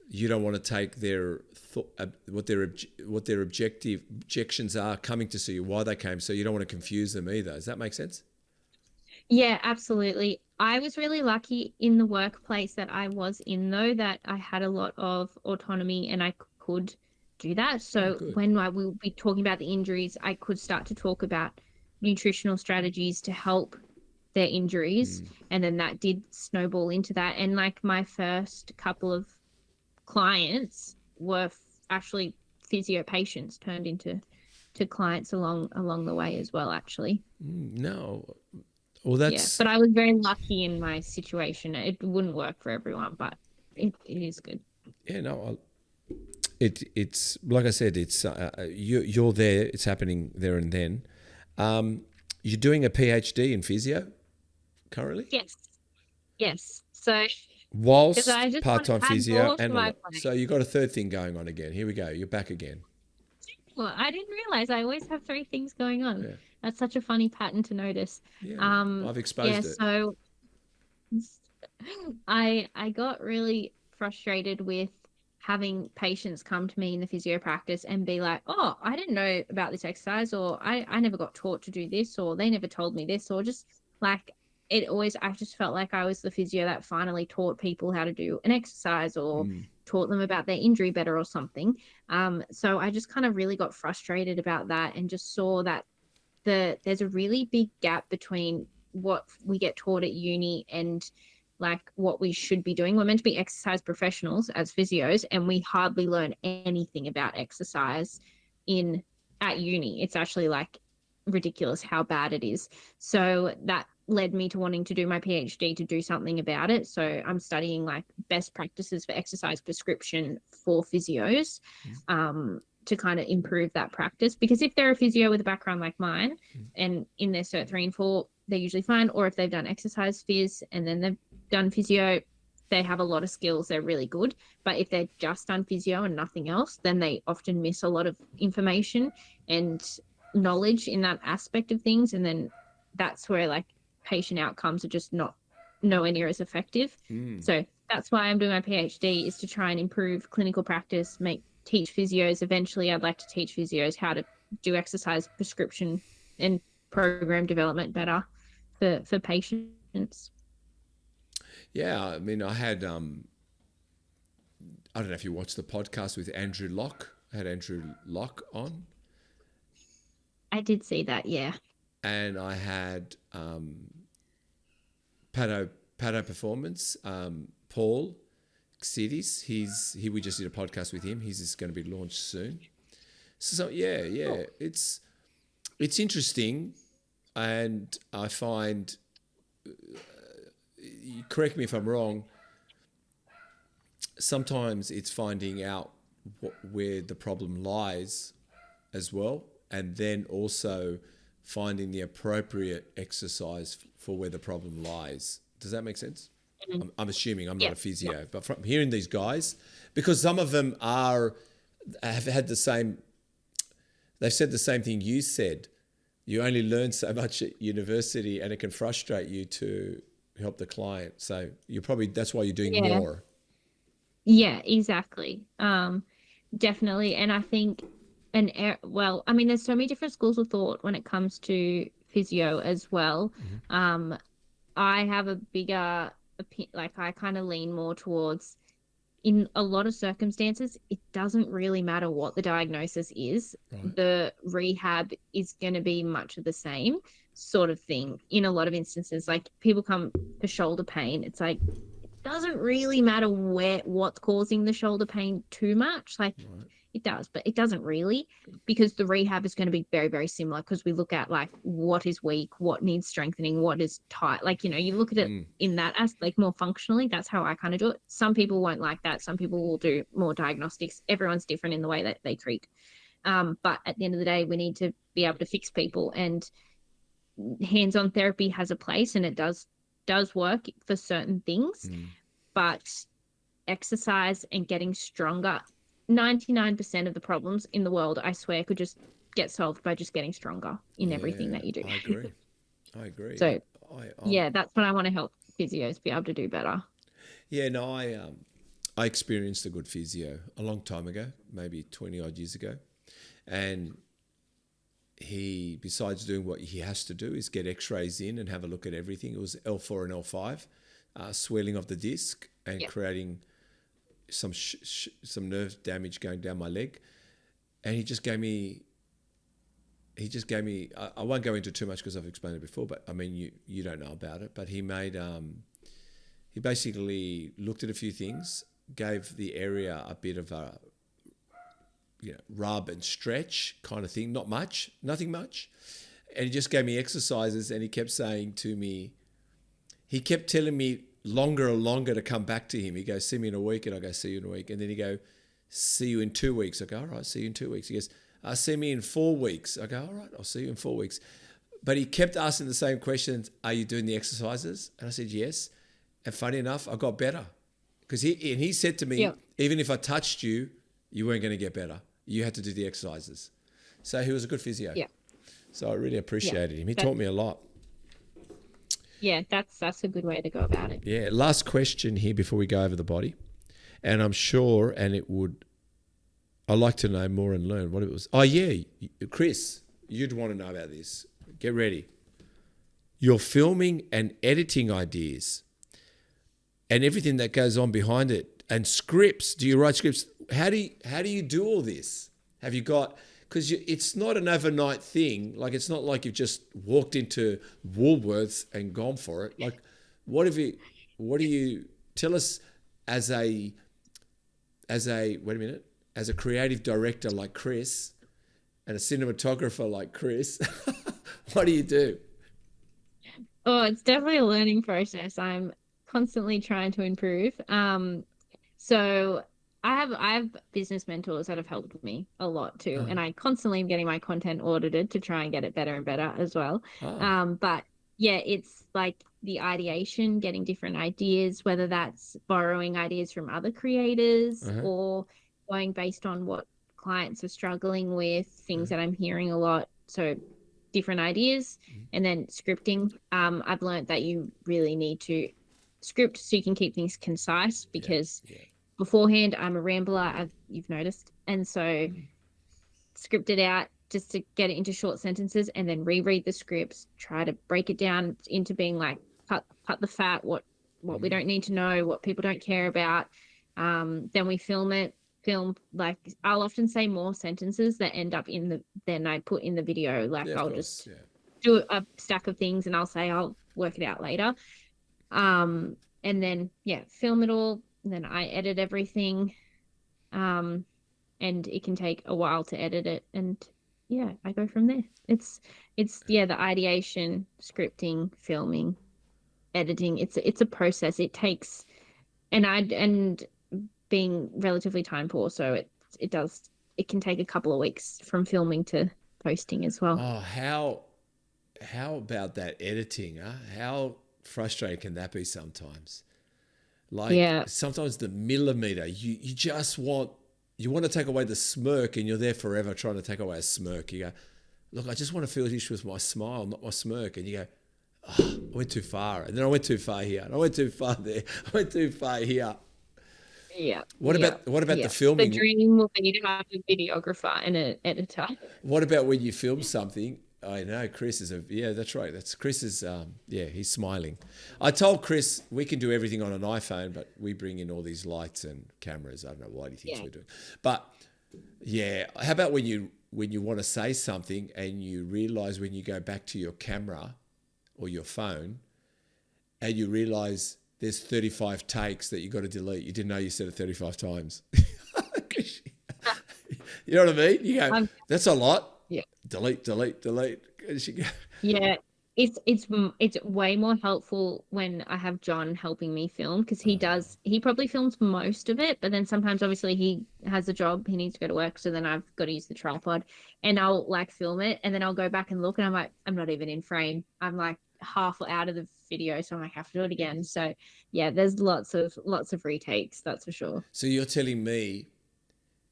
you don't want to take their what their objections are coming to see you, why they came. So you don't want to confuse them either. Does that make sense? Yeah, absolutely. I was really lucky in the workplace that I was in, though, that I had a lot of autonomy and I could do that. So when I will be talking about the injuries, I could start to talk about nutritional strategies to help their injuries. And then that did snowball into that. And like my first couple of clients were actually physio patients turned into clients along the way as well, actually. No. Well, that's... Yeah, but I was very lucky in my situation. It wouldn't work for everyone, but it is good. Yeah, no, it's like I said, it's you're there, it's happening there and then. You're doing a PhD in physio currently? Yes. So whilst part-time physio and so you got a third thing going on again. Here we go. You're back again. Well, I didn't realize I always have three things going on. Yeah. That's such a funny pattern to notice. Yeah, I've exposed it. So I got really frustrated with having patients come to me in the physio practice and be like, oh, I didn't know about this exercise, or I never got taught to do this, or they never told me this, or just like I just felt like I was the physio that finally taught people how to do an exercise or taught them about their injury better or something. So I just kind of really got frustrated about that and just saw that there's a really big gap between what we get taught at uni and like what we should be doing. We're meant to be exercise professionals as physios, and we hardly learn anything about exercise at uni. It's actually like ridiculous how bad it is. So that led me to wanting to do my PhD to do something about it. So I'm studying like best practices for exercise prescription for physios, to kind of improve that practice. Because if they're a physio with a background like mine and in their Cert 3 and 4, they're usually fine. Or if they've done exercise phys and then they've done physio, they have a lot of skills, they're really good. But if they're just done physio and nothing else, then they often miss a lot of information and knowledge in that aspect of things. And then that's where like patient outcomes are just not nowhere near as effective. So that's why I'm doing my PhD, is to try and improve clinical practice, teach physios. Eventually I'd like to teach physios how to do exercise prescription and program development better for patients. Yeah, I mean, I had, I don't know if you watched the podcast with Andrew Locke. I had Andrew Locke on. I did see that, yeah. And I had Pato Performance, Paul Xidis. We just did a podcast with him. He's just going to be launched soon. So yeah, cool. It's interesting, and I find, correct me if I'm wrong, sometimes it's finding out where the problem lies as well, and then also finding the appropriate exercise for where the problem lies. Does that make sense? I'm assuming, I'm not a physio, but from hearing these guys, because some of them have had the same, they've said the same thing you said. You only learn so much at university, and it can frustrate you to help the client. So that's why you're doing more. Yeah, exactly. Definitely. And I think, well, I mean, there's so many different schools of thought when it comes to physio as well. I have a bigger, like I kind of lean more towards, in a lot of circumstances, it doesn't really matter what the diagnosis is. Right. The rehab is going to be much of the same sort of thing. In a lot of instances, like people come for shoulder pain, it's like, it doesn't really matter what's causing the shoulder pain too much. Like it does, but it doesn't really, because the rehab is going to be very, very similar, because we look at like what is weak, what needs strengthening, what is tight. Like, you look at it in that aspect, like more functionally. That's how I kind of do it. Some people won't like that. Some people will do more diagnostics. Everyone's different in the way that they treat. But at the end of the day, we need to be able to fix people, and hands-on therapy has a place, and it does work for certain things. But exercise and getting stronger, 99% of the problems in the world, I swear, could just get solved by just getting stronger in everything that you do. I agree. So that's what I want to help physios be able to do better. Yeah, no, I experienced a good physio a long time ago, maybe 20 odd years ago. And he, besides doing what he has to do, is get x-rays in and have a look at everything. It was L4 and L5, swelling of the disc and creating some nerve damage going down my leg. And he just gave me, I won't go into too much because I've explained it before, but I mean, you don't know about it, but he he basically looked at a few things, gave the area a bit of a, rub and stretch kind of thing, nothing much. And he just gave me exercises, and he kept saying to me, he kept telling me longer and longer to come back to him. He goes, see me in a week, and I go, see you in a week. And then he go, see you in 2 weeks. I go, all right, see you in 2 weeks. He goes, see me in 4 weeks. I go, all right, I'll see you in 4 weeks. But he kept asking the same questions. Are you doing the exercises? And I said, yes. And funny enough, I got better. Because he said to me, even if I touched you, you weren't going to get better. You had to do the exercises. So he was a good physio. Yeah. So I really appreciated him. He taught me a lot. Yeah, that's a good way to go about it. Yeah. Last question here before we go over the body. And I'm sure, I'd like to know more and learn what it was. Oh, yeah. Chris, you'd want to know about this. Get ready. Your filming and editing ideas and everything that goes on behind it, and scripts. Do you write scripts? How do you do all this? Have you got, because it's not an overnight thing. Like, it's not like you've just walked into Woolworths and gone for it. Like, what do you tell us as a creative director like Chris and a cinematographer like Chris? What do you do? Oh, it's definitely a learning process. I'm constantly trying to improve. So I have business mentors that have helped me a lot too, and I constantly am getting my content audited to try and get it better and better as well. But yeah, it's like the ideation, getting different ideas, whether that's borrowing ideas from other creators or going based on what clients are struggling with, things that I'm hearing a lot. So different ideas, and then scripting. I've learned that you really need to script so you can keep things concise, because beforehand I'm a rambler, you've noticed, and so script it out just to get it into short sentences, and then reread the scripts, try to break it down into being like cut the fat, what we don't need to know, what people don't care about. Then we film like I'll often say more sentences that end up than I put in the video. Like I'll just do a stack of things and I'll say I'll work it out later. And then film it all, and then I edit everything. And it can take a while to edit it, and I go from there. It's the ideation, scripting, filming, editing. It's a process. It takes, and being relatively time poor, so it can take a couple of weeks from filming to posting as well. Oh, how about that editing? How frustrating can that be sometimes? Like sometimes the millimeter, you just want to take away the smirk, and you're there forever trying to take away a smirk. You go, look, I just want to finish with my smile, not my smirk. And you go, I went too far, and then I went too far here, and I went too far there, I went too far here. Yeah. What about the filming? The dream will be to have a videographer and an editor. What about when you film something? I know Chris is that's right. That's Chris is he's smiling. I told Chris we can do everything on an iPhone, but we bring in all these lights and cameras. I don't know what he thinks we're doing. But how about when you want to say something and you realize when you go back to your camera or your phone and you realize there's 35 takes that you got to delete. You didn't know you said it 35 times. You know what I mean? You go, that's a lot. Yeah. Delete. Yeah. It's way more helpful when I have John helping me film, because he probably films most of it, but then sometimes obviously he has a job, he needs to go to work, so then I've got to use the tripod, and I'll like film it, and then I'll go back and look, and I'm like, I'm not even in frame. I'm like half out of the video, so I'm like, I have to do it again. So there's lots of retakes, that's for sure. So you're telling me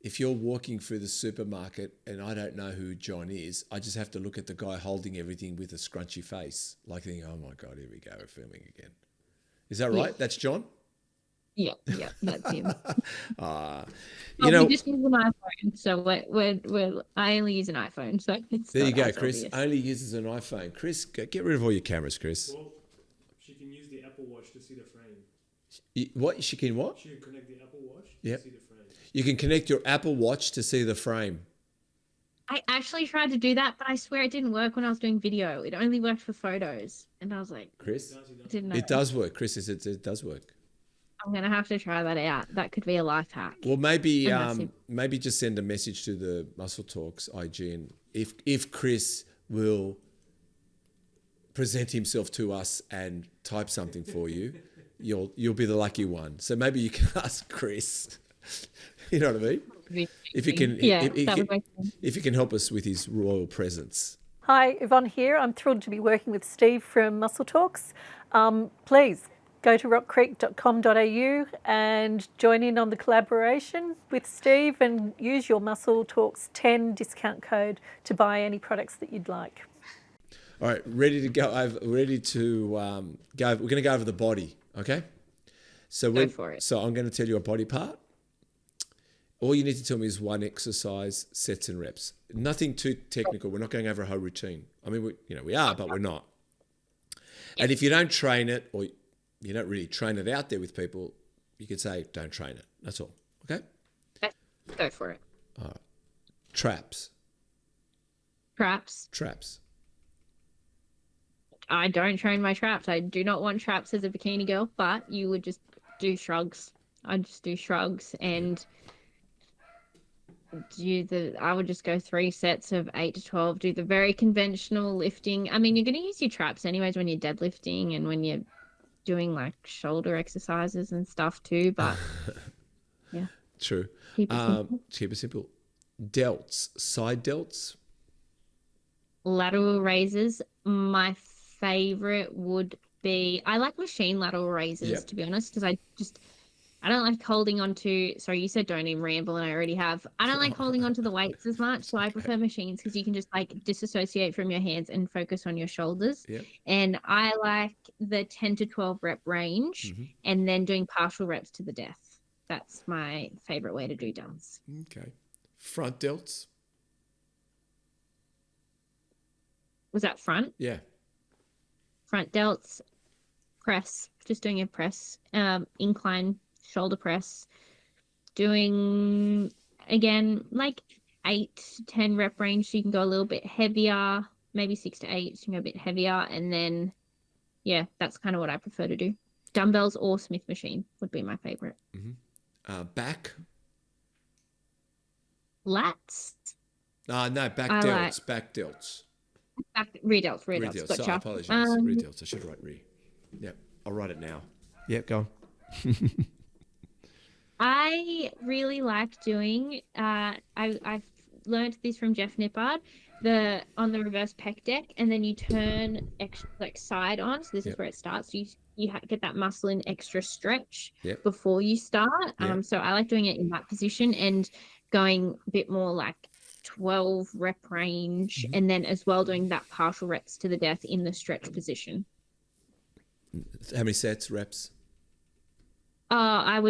if you're walking through the supermarket and I don't know who John is, I just have to look at the guy holding everything with a scrunchy face, like thinking, oh my God, here we go, we're filming again. Is that right? That's John? Yeah, that's him. You know, we just use an iPhone, so I only use an iPhone, so it's there you go, as Chris. obvious. Only uses an iPhone. Chris, get rid of all your cameras, Chris. Well, she can use the Apple Watch to see the frame. What? She can what? She can connect the Apple Watch to see the frame. You can connect your Apple Watch to see the frame. I actually tried to do that, but I swear it didn't work when I was doing video. It only worked for photos, and I was like, Chris, didn't know. It does work. Chris says it does work. I'm gonna have to try that out. That could be a life hack. Well, maybe just send a message to the Muscle Talks IG, and if Chris will present himself to us and type something for you, you'll be the lucky one. So maybe you can ask Chris. You know what I mean? If you can, if you can help us with his royal presence. Hi, Yvonne here. I'm thrilled to be working with Steve from Muscle Talks. Please go to rockcreek.com.au and join in on the collaboration with Steve, and use your Muscle Talks 10 discount code to buy any products that you'd like. All right, ready to go. Ready to go. We're going to go over the body, okay? So Go for it. So I'm going to tell you a body part. All you need to tell me is one exercise, sets and reps. Nothing too technical. We're not going over a whole routine. I mean, we are, but we're not. And if you don't train it, or you don't really train it out there with people, you could say, don't train it. That's all. Okay? Go for it. All right. Traps. Traps. I don't train my traps. I do not want traps as a bikini girl, but you would just do shrugs. I just do shrugs, and I would just go 3 sets of 8 to 12, do the very conventional lifting. I mean, you're going to use your traps anyways when you're deadlifting and when you're doing like shoulder exercises and stuff too, but yeah. True. Keep it simple. Keep it simple. Delts, side delts. Lateral raises, my favorite would be, I like machine lateral raises, Yep. to be honest, because I don't like holding on to, sorry, you said don't even ramble and I already have. I don't like holding on to the weights as much. So I prefer machines because you can just like disassociate from your hands and focus on your shoulders. Yep. And I like the 10 to 12 rep range and then doing partial reps to the death. That's my favorite way to do dumps. Okay. Front delts. Was that front? Yeah. Front delts, press, just doing a press, incline shoulder press, doing again like 8 to 10 rep range, so you can go a little bit heavier, maybe 6 to 8, so you can go a bit heavier, and then yeah, that's kind of what I prefer to do. Dumbbells or Smith machine would be my favorite. Back. Lats. No, back I delts. Back delts. Rear delts. Rear delts. Gotcha. So I apologize. Rear delts. I should write rear. Yep. I'll write it now. Yep. Go on. I really like doing. I've learned this from Jeff Nippard. On the reverse pec deck, and then you turn like side on. So this is where it starts. So you get that muscle in extra stretch before you start. So I like doing it in that position and going a bit more like 12 rep range, and then as well doing that partial reps to the death in the stretch position. How many sets, reps? I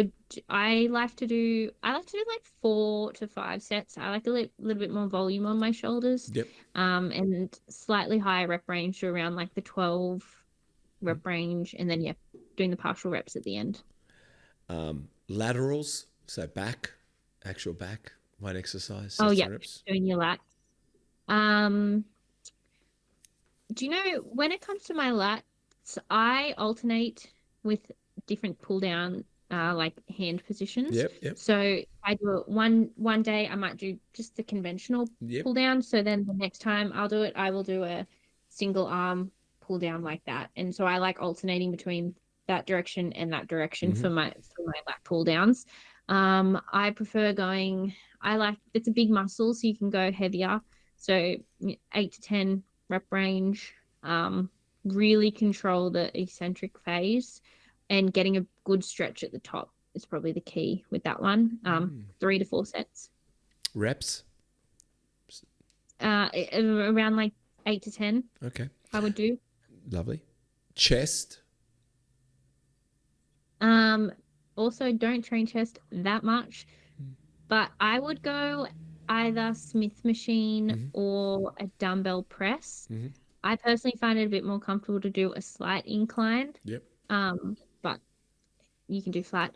like to do like 4 to 5 sets. I like a little bit more volume on my shoulders. Yep. And slightly higher rep range to around like the 12 rep range, and then doing the partial reps at the end. Laterals, so back, actual back, one exercise. Reps. Doing your lats. Do you know when it comes to my lats, I alternate with different pull down like hand positions. Yep. So I do it one day, I might do just the conventional pull down. So then the next time I will do a single arm pull down like that. And so I like alternating between that direction and that direction for my lat pull downs. I prefer it's a big muscle, so you can go heavier. So 8 to 10 rep range, really control the eccentric phase, and getting a good stretch at the top is probably the key with that one. 3 to 4 sets. Reps? Around like 8 to 10. Okay. I would do. Lovely. Chest? Also don't train chest that much, but I would go either Smith machine or a dumbbell press. I personally find it a bit more comfortable to do a slight incline. Yep. But you can do flat.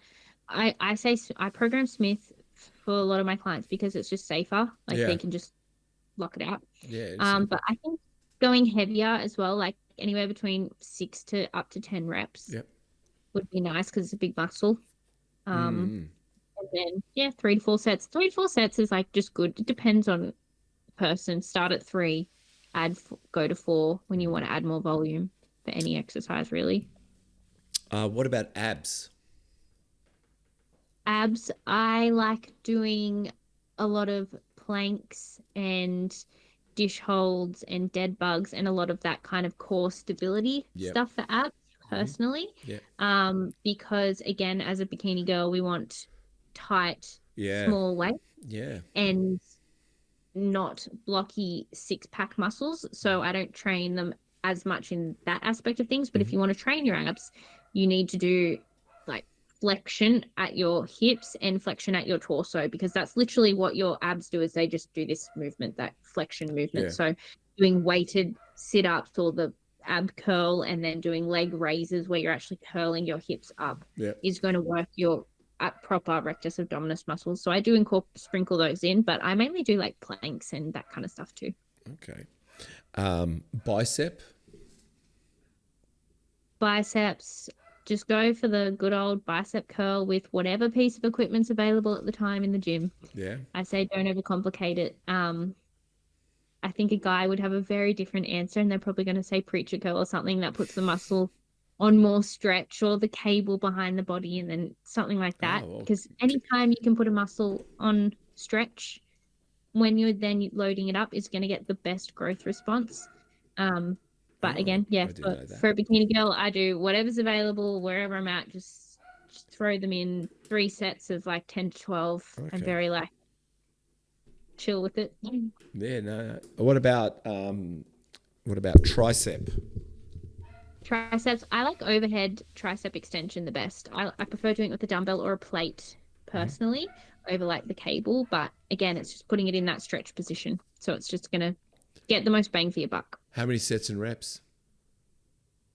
I say I program Smith for a lot of my clients because it's just safer. Like they can just lock it out. Yeah. But I think going heavier as well, like anywhere between 6 to up to 10 reps would be nice because it's a big muscle. And then 3 to 4 sets. 3 to 4 sets is like just good. It depends on the person. Start at 3, go to 4 when you want to add more volume for any exercise, really. What about abs? Abs, I like doing a lot of planks and dish holds and dead bugs and a lot of that kind of core stability stuff for abs personally. Because again, as a bikini girl, we want tight, small waist and not blocky 6-pack muscles. So I don't train them as much in that aspect of things. But if you want to train your abs, you need to do like flexion at your hips and flexion at your torso, because that's literally what your abs do, is they just do this movement, that flexion movement. So doing weighted sit-ups or the ab curl and then doing leg raises where you're actually curling your hips up is going to work your proper rectus abdominis muscles. So I do sprinkle those in, but I mainly do like planks and that kind of stuff too. Okay. Biceps, just go for the good old bicep curl with whatever piece of equipment's available at the time in the gym. Yeah. I say don't overcomplicate it. I think a guy would have a very different answer, and they're probably going to say preacher curl or something that puts the muscle on more stretch, or the cable behind the body, and then something like that. Oh, well, Because anytime you can put a muscle on stretch, when you're then loading it up, is going to get the best growth response. But again, I didn't know that. for a bikini girl, I do whatever's available wherever I'm at. Just throw them in 3 sets of like 10 to 12. Okay. I'm very like chill with it. Yeah, no. What about tricep? Triceps, I like overhead tricep extension the best. I prefer doing it with a dumbbell or a plate personally over like the cable. But again, it's just putting it in that stretch position. So it's just going to get the most bang for your buck. How many sets and reps?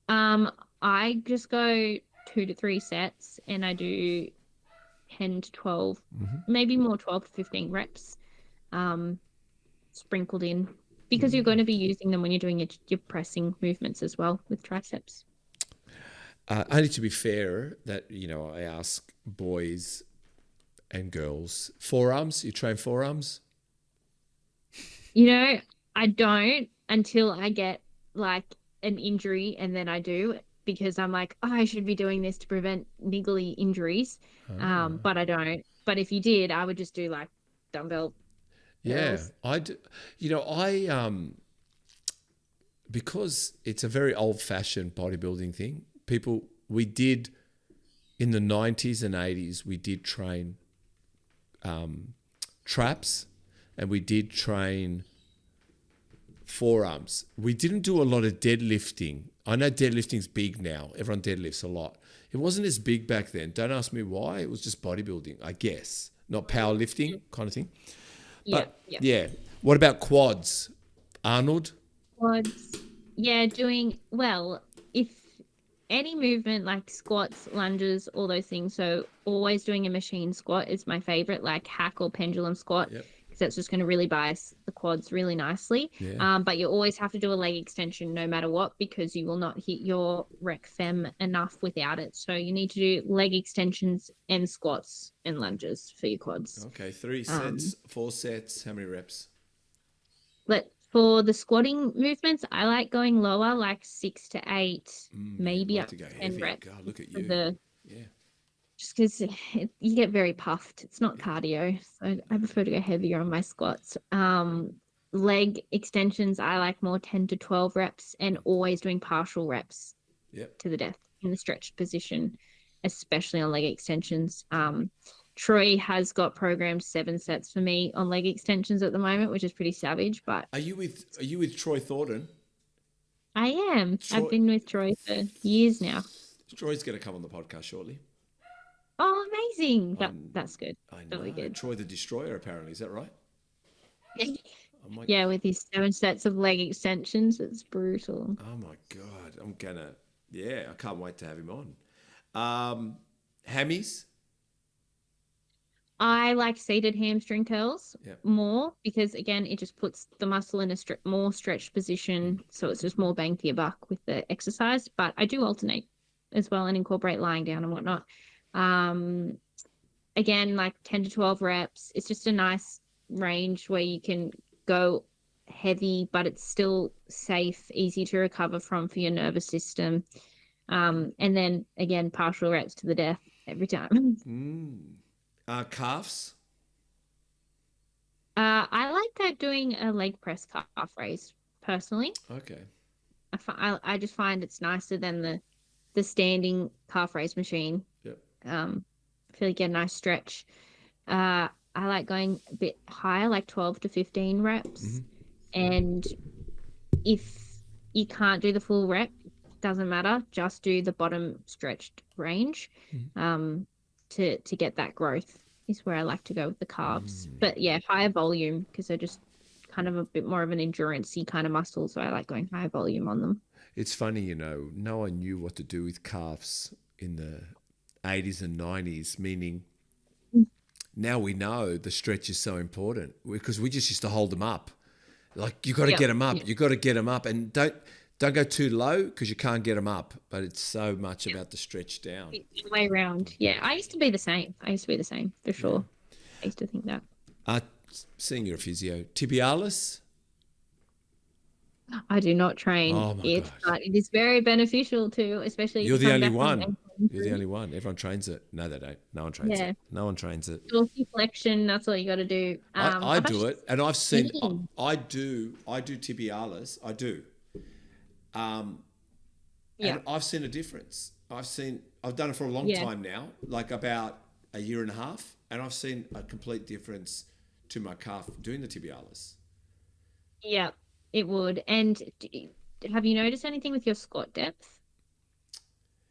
I just go 2 to 3 sets, and I do 10 to 12, maybe more 12 to 15 reps, sprinkled in, because you're going to be using them when you're doing your pressing movements as well with triceps. Only to be fair that, I ask boys and girls, forearms, you train forearms? I don't until I get like an injury, and then I do, because I'm like, oh, I should be doing this to prevent niggly injuries. But I don't. But if you did, I would just do like dumbbell. Yeah, curls. I do. Because it's a very old-fashioned bodybuilding thing. We did in the 90s and 80s, we did train traps, and we did train forearms. We didn't do a lot of deadlifting. I know deadlifting's big now. Everyone deadlifts a lot. It wasn't as big back then. Don't ask me why. It was just bodybuilding, I guess, not powerlifting kind of thing. But yeah. What about quads? Arnold? Quads. Yeah, doing well. If any movement like squats, lunges, all those things. So always doing a machine squat is my favorite, like hack or pendulum squat. Yep. Because that's just going to really bias the quads really nicely. Yeah. But you always have to do a leg extension no matter what, because you will not hit your rec fem enough without it. So you need to do leg extensions and squats and lunges for your quads. Okay, 3 sets, 4 sets. How many reps? But for the squatting movements, I like going lower, like 6 to 8, maybe like up to go 10 heavy. reps. God, look at for you. Yeah. Just because you get very puffed. It's not cardio, so I prefer to go heavier on my squats. Leg extensions, I like more 10 to 12 reps, and always doing partial reps to the death in the stretched position, especially on leg extensions. Troy has got programmed 7 sets for me on leg extensions at the moment, which is pretty savage. But Are you with Troy Thornton? I am. I've been with Troy for years now. Troy's going to come on the podcast shortly. Oh, amazing! That's good. I know. Really good. Troy the Destroyer, apparently. Is that right? Yeah, with his 7 sets of leg extensions, it's brutal. Oh my God. I can't wait to have him on. Hammies? I like seated hamstring curls Yep. more, because again, it just puts the muscle in a more stretched position. So it's just more bang for your buck with the exercise. But I do alternate as well and incorporate lying down and whatnot. Again, like 10 to 12 reps. It's just a nice range where you can go heavy, but it's still safe, easy to recover from for your nervous system. And then again, partial reps to the death every time. Calves? I like doing a leg press calf raise personally. Okay. I just find it's nicer than the standing calf raise machine. Yep. I feel like you get a nice stretch. I like going a bit higher, like 12 to 15 reps. And if you can't do the full rep, doesn't matter. Just do the bottom stretched range to get that growth is where I like to go with the calves. But yeah, higher volume, because they're just kind of a bit more of an endurance-y kind of muscle. So I like going higher volume on them. It's funny, no one knew what to do with calves in the 80s and 90s, meaning now we know the stretch is so important, because we just used to hold them up. Like, you got to get them up. You got to get them up, and Don't go too low because you can't get them up, but it's so much about the stretch down. It's the way around. Yeah, I used to be the same. For sure. I used to think that. Seeing you're a physio. Tibialis? I do not train Oh my it, gosh. but it is very beneficial too, especially You're if the I'm only back from one. ankle You're the injury. only one. Everyone trains it. No, they don't. No one trains Yeah. it. No one trains it. Dorsal flexion, that's all you got to do. I I've do actually it, and I've seen. seen- I do tibialis. I do. Yeah. And I've seen a difference. I've done it for a long Yeah. time now, like about a year and a half, and I've seen a complete difference to my calf doing the tibialis. Yeah, it would. And have you noticed anything with your squat depth?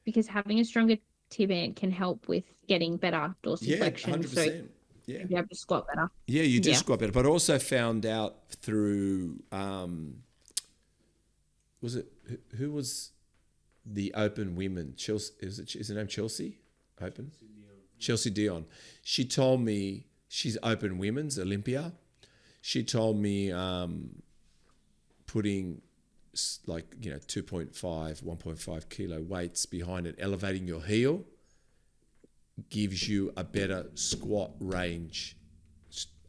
Because having a stronger tibia can help with getting better dorsal Yeah, flexion. 100%. Yeah. So you have to squat better. Yeah, you do Yeah. squat better. But I also found out through, who was the Open women? Chelsea, is her name Chelsea? Open? Chelsea Dion. She told me, she's Open women's, Olympia. She told me putting 2.5, 1.5 kilo weights behind it, elevating your heel, gives you a better squat range,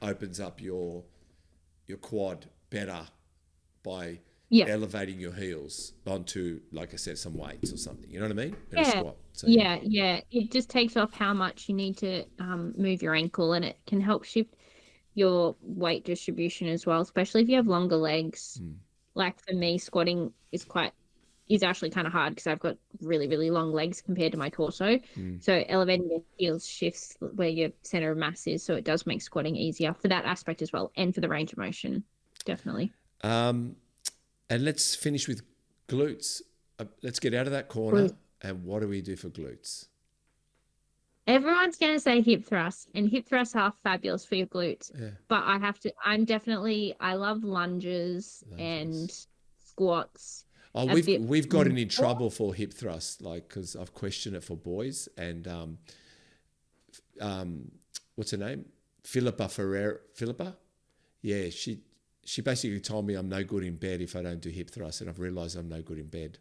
opens up your quad better by elevating your heels onto, like I said, some weights or something. You know what I mean? In a squat. So, Yeah. It just takes off how much you need to move your ankle, and it can help shift your weight distribution as well, especially if you have longer legs. Like for me, squatting is actually kind of hard because I've got really, really long legs compared to my torso. So elevating your heels shifts where your center of mass is. So it does make squatting easier for that aspect as well, and for the range of motion, definitely. And let's finish with glutes. Let's get out of that corner. And what do we do for glutes? Everyone's going to say hip thrusts, and hip thrusts are fabulous for your glutes. Yeah. But I love lunges and squats. Oh, we've gotten in trouble for hip thrust, because I've questioned it for boys, and what's her name? Philippa? Yeah, she basically told me I'm no good in bed if I don't do hip thrusts, and I've realised I'm no good in bed.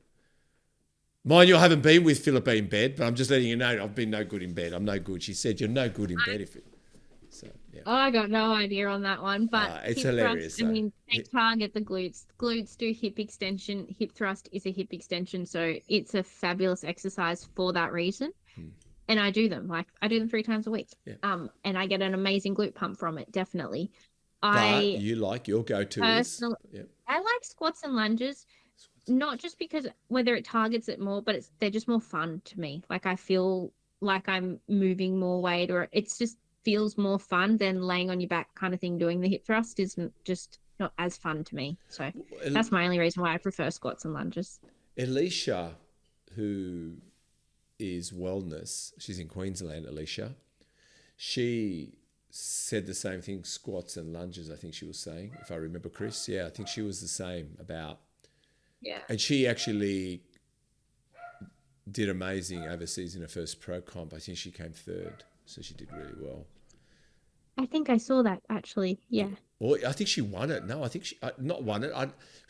Mind you, I haven't been with Philippa in bed, but I'm just letting you know I've been no good in bed. I'm no good. She said you're no good in bed if it. So yeah. Oh, I got no idea on that one, but It's hip hilarious. Thrust, they target the glutes. Glutes do hip extension. Hip thrust is a hip extension, so it's a fabulous exercise for that reason. And I do them 3 times a week. Yeah. And I get an amazing glute pump from it, definitely. But you like your go-to is. Yeah. I like squats and lunges, not just because whether it targets it more, but they're just more fun to me. Like I feel like I'm moving more weight, or it's just feels more fun than laying on your back kind of thing. Doing the hip thrust isn't just not as fun to me. So that's my only reason why I prefer squats and lunges. Alicia, who is wellness, she's in Queensland, Alicia, she said the same thing, squats and lunges, I think she was saying, if I remember, Chris. Yeah, I think she was the same about. Yeah. And she actually did amazing overseas in her first pro comp. I think she came third, so she did really well. I think I saw that actually. Yeah. Well, I think she won it. No, I think she not won it.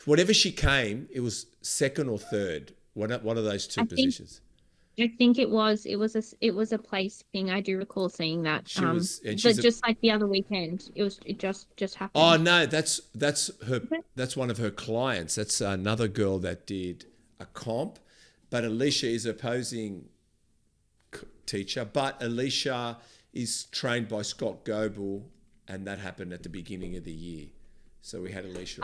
Whatever she came, it was second or third. One of those two positions. I think it was a place thing. I do recall seeing that. But just like the other weekend, it just happened. Oh no, that's one of her clients. That's another girl that did a comp, but Alicia is opposing teacher. But Alicia is trained by Scott Goebel, and that happened at the beginning of the year. So we had Alicia,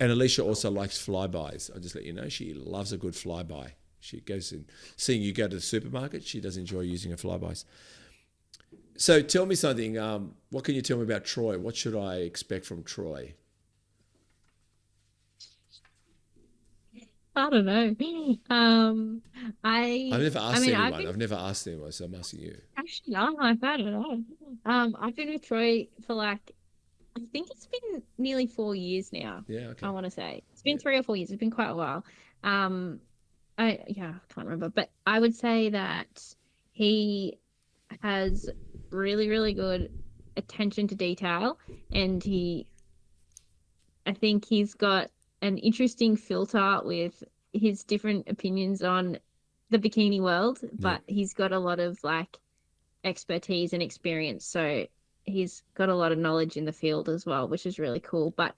and Alicia also likes flybys. I'll just let you know, she loves a good flyby. She goes in, seeing you go to the supermarket, she does enjoy using her flybys. So tell me something. What can you tell me about Troy? What should I expect from Troy? I don't know. I've never asked anyone. I've never asked anyone, so I'm asking you. Actually, no, I don't know. I've been with Troy for I think it's been nearly 4 years now. Yeah, okay. I want to say it's been 3 or 4 years. It's been quite a while. I can't remember, but I would say that he has really, really good attention to detail, and I think he's got an interesting filter with his different opinions on the bikini world, but he's got a lot of like expertise and experience. So he's got a lot of knowledge in the field as well, which is really cool. But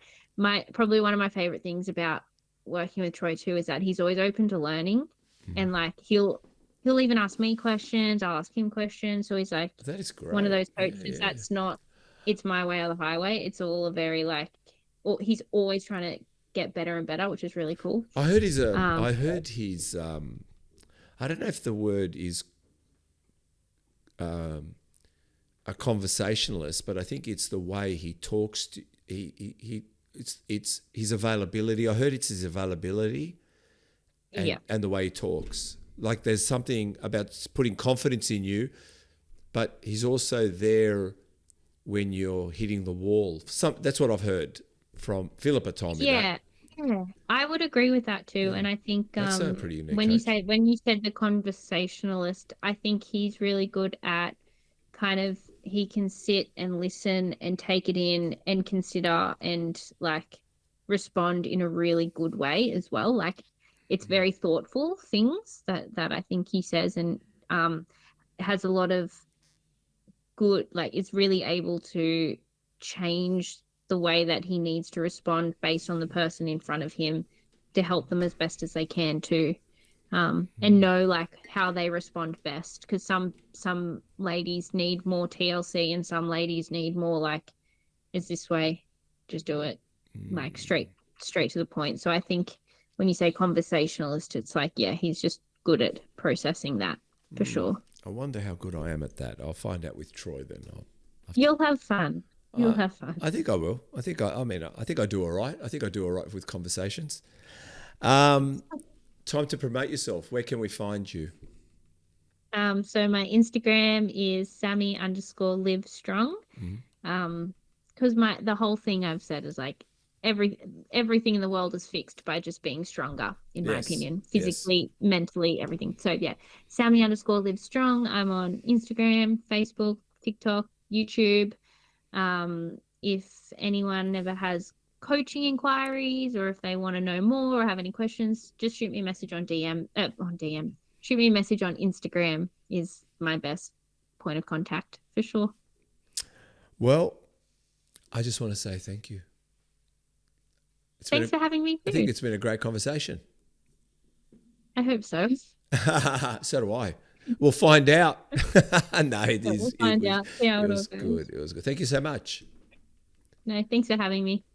probably one of my favorite things about working with Troy too is that he's always open to learning, and like he'll even ask me questions, I'll ask him questions. So he's like, That is great. one of those coaches that's not, it's my way or the highway. It's all a very like, he's always trying to get better and better, which is really cool. I heard he's I don't know if the word is a conversationalist, but I think it's the way he talks to it's his availability. I heard it's his availability and the way he talks. Like there's something about putting confidence in you, but he's also there when you're hitting the wall. That's what I've heard from Philippa told me. Yeah, I would agree with that too. And I think That's a pretty unique when coach. you said the conversationalist, I think he's really good at kind of, he can sit and listen and take it in and consider and like respond in a really good way as well. Like it's very thoughtful things that I think he says, and has a lot of good, like is really able to change the way that he needs to respond based on the person in front of him to help them as best as they can too. And know like how they respond best, because some ladies need more TLC and some ladies need more like, it's this way, just do it, like straight to the point. So I think when you say conversationalist, it's like, yeah, he's just good at processing that for sure. I wonder how good I am at that. I'll find out with Troy then. You'll have fun. You'll have fun. I think I will. I think I do all right. I think I do all right with conversations. Time to promote yourself. Where can we find you? So my Instagram is Sami_livestrong. Because the whole thing I've said is like everything in the world is fixed by just being stronger, in my opinion, physically, mentally, everything. So yeah, Sami_livestrong. I'm on Instagram, Facebook, TikTok, YouTube. If anyone ever has coaching inquiries or if they want to know more or have any questions, just shoot me a message on DM. Shoot me a message on Instagram is my best point of contact for sure. Well, I just want to say thank you. Thanks for having me. I think it's been a great conversation. I hope so. So do I. We'll find out. No, it We'll find out. It was good. It was good. Thank you so much. No, thanks for having me.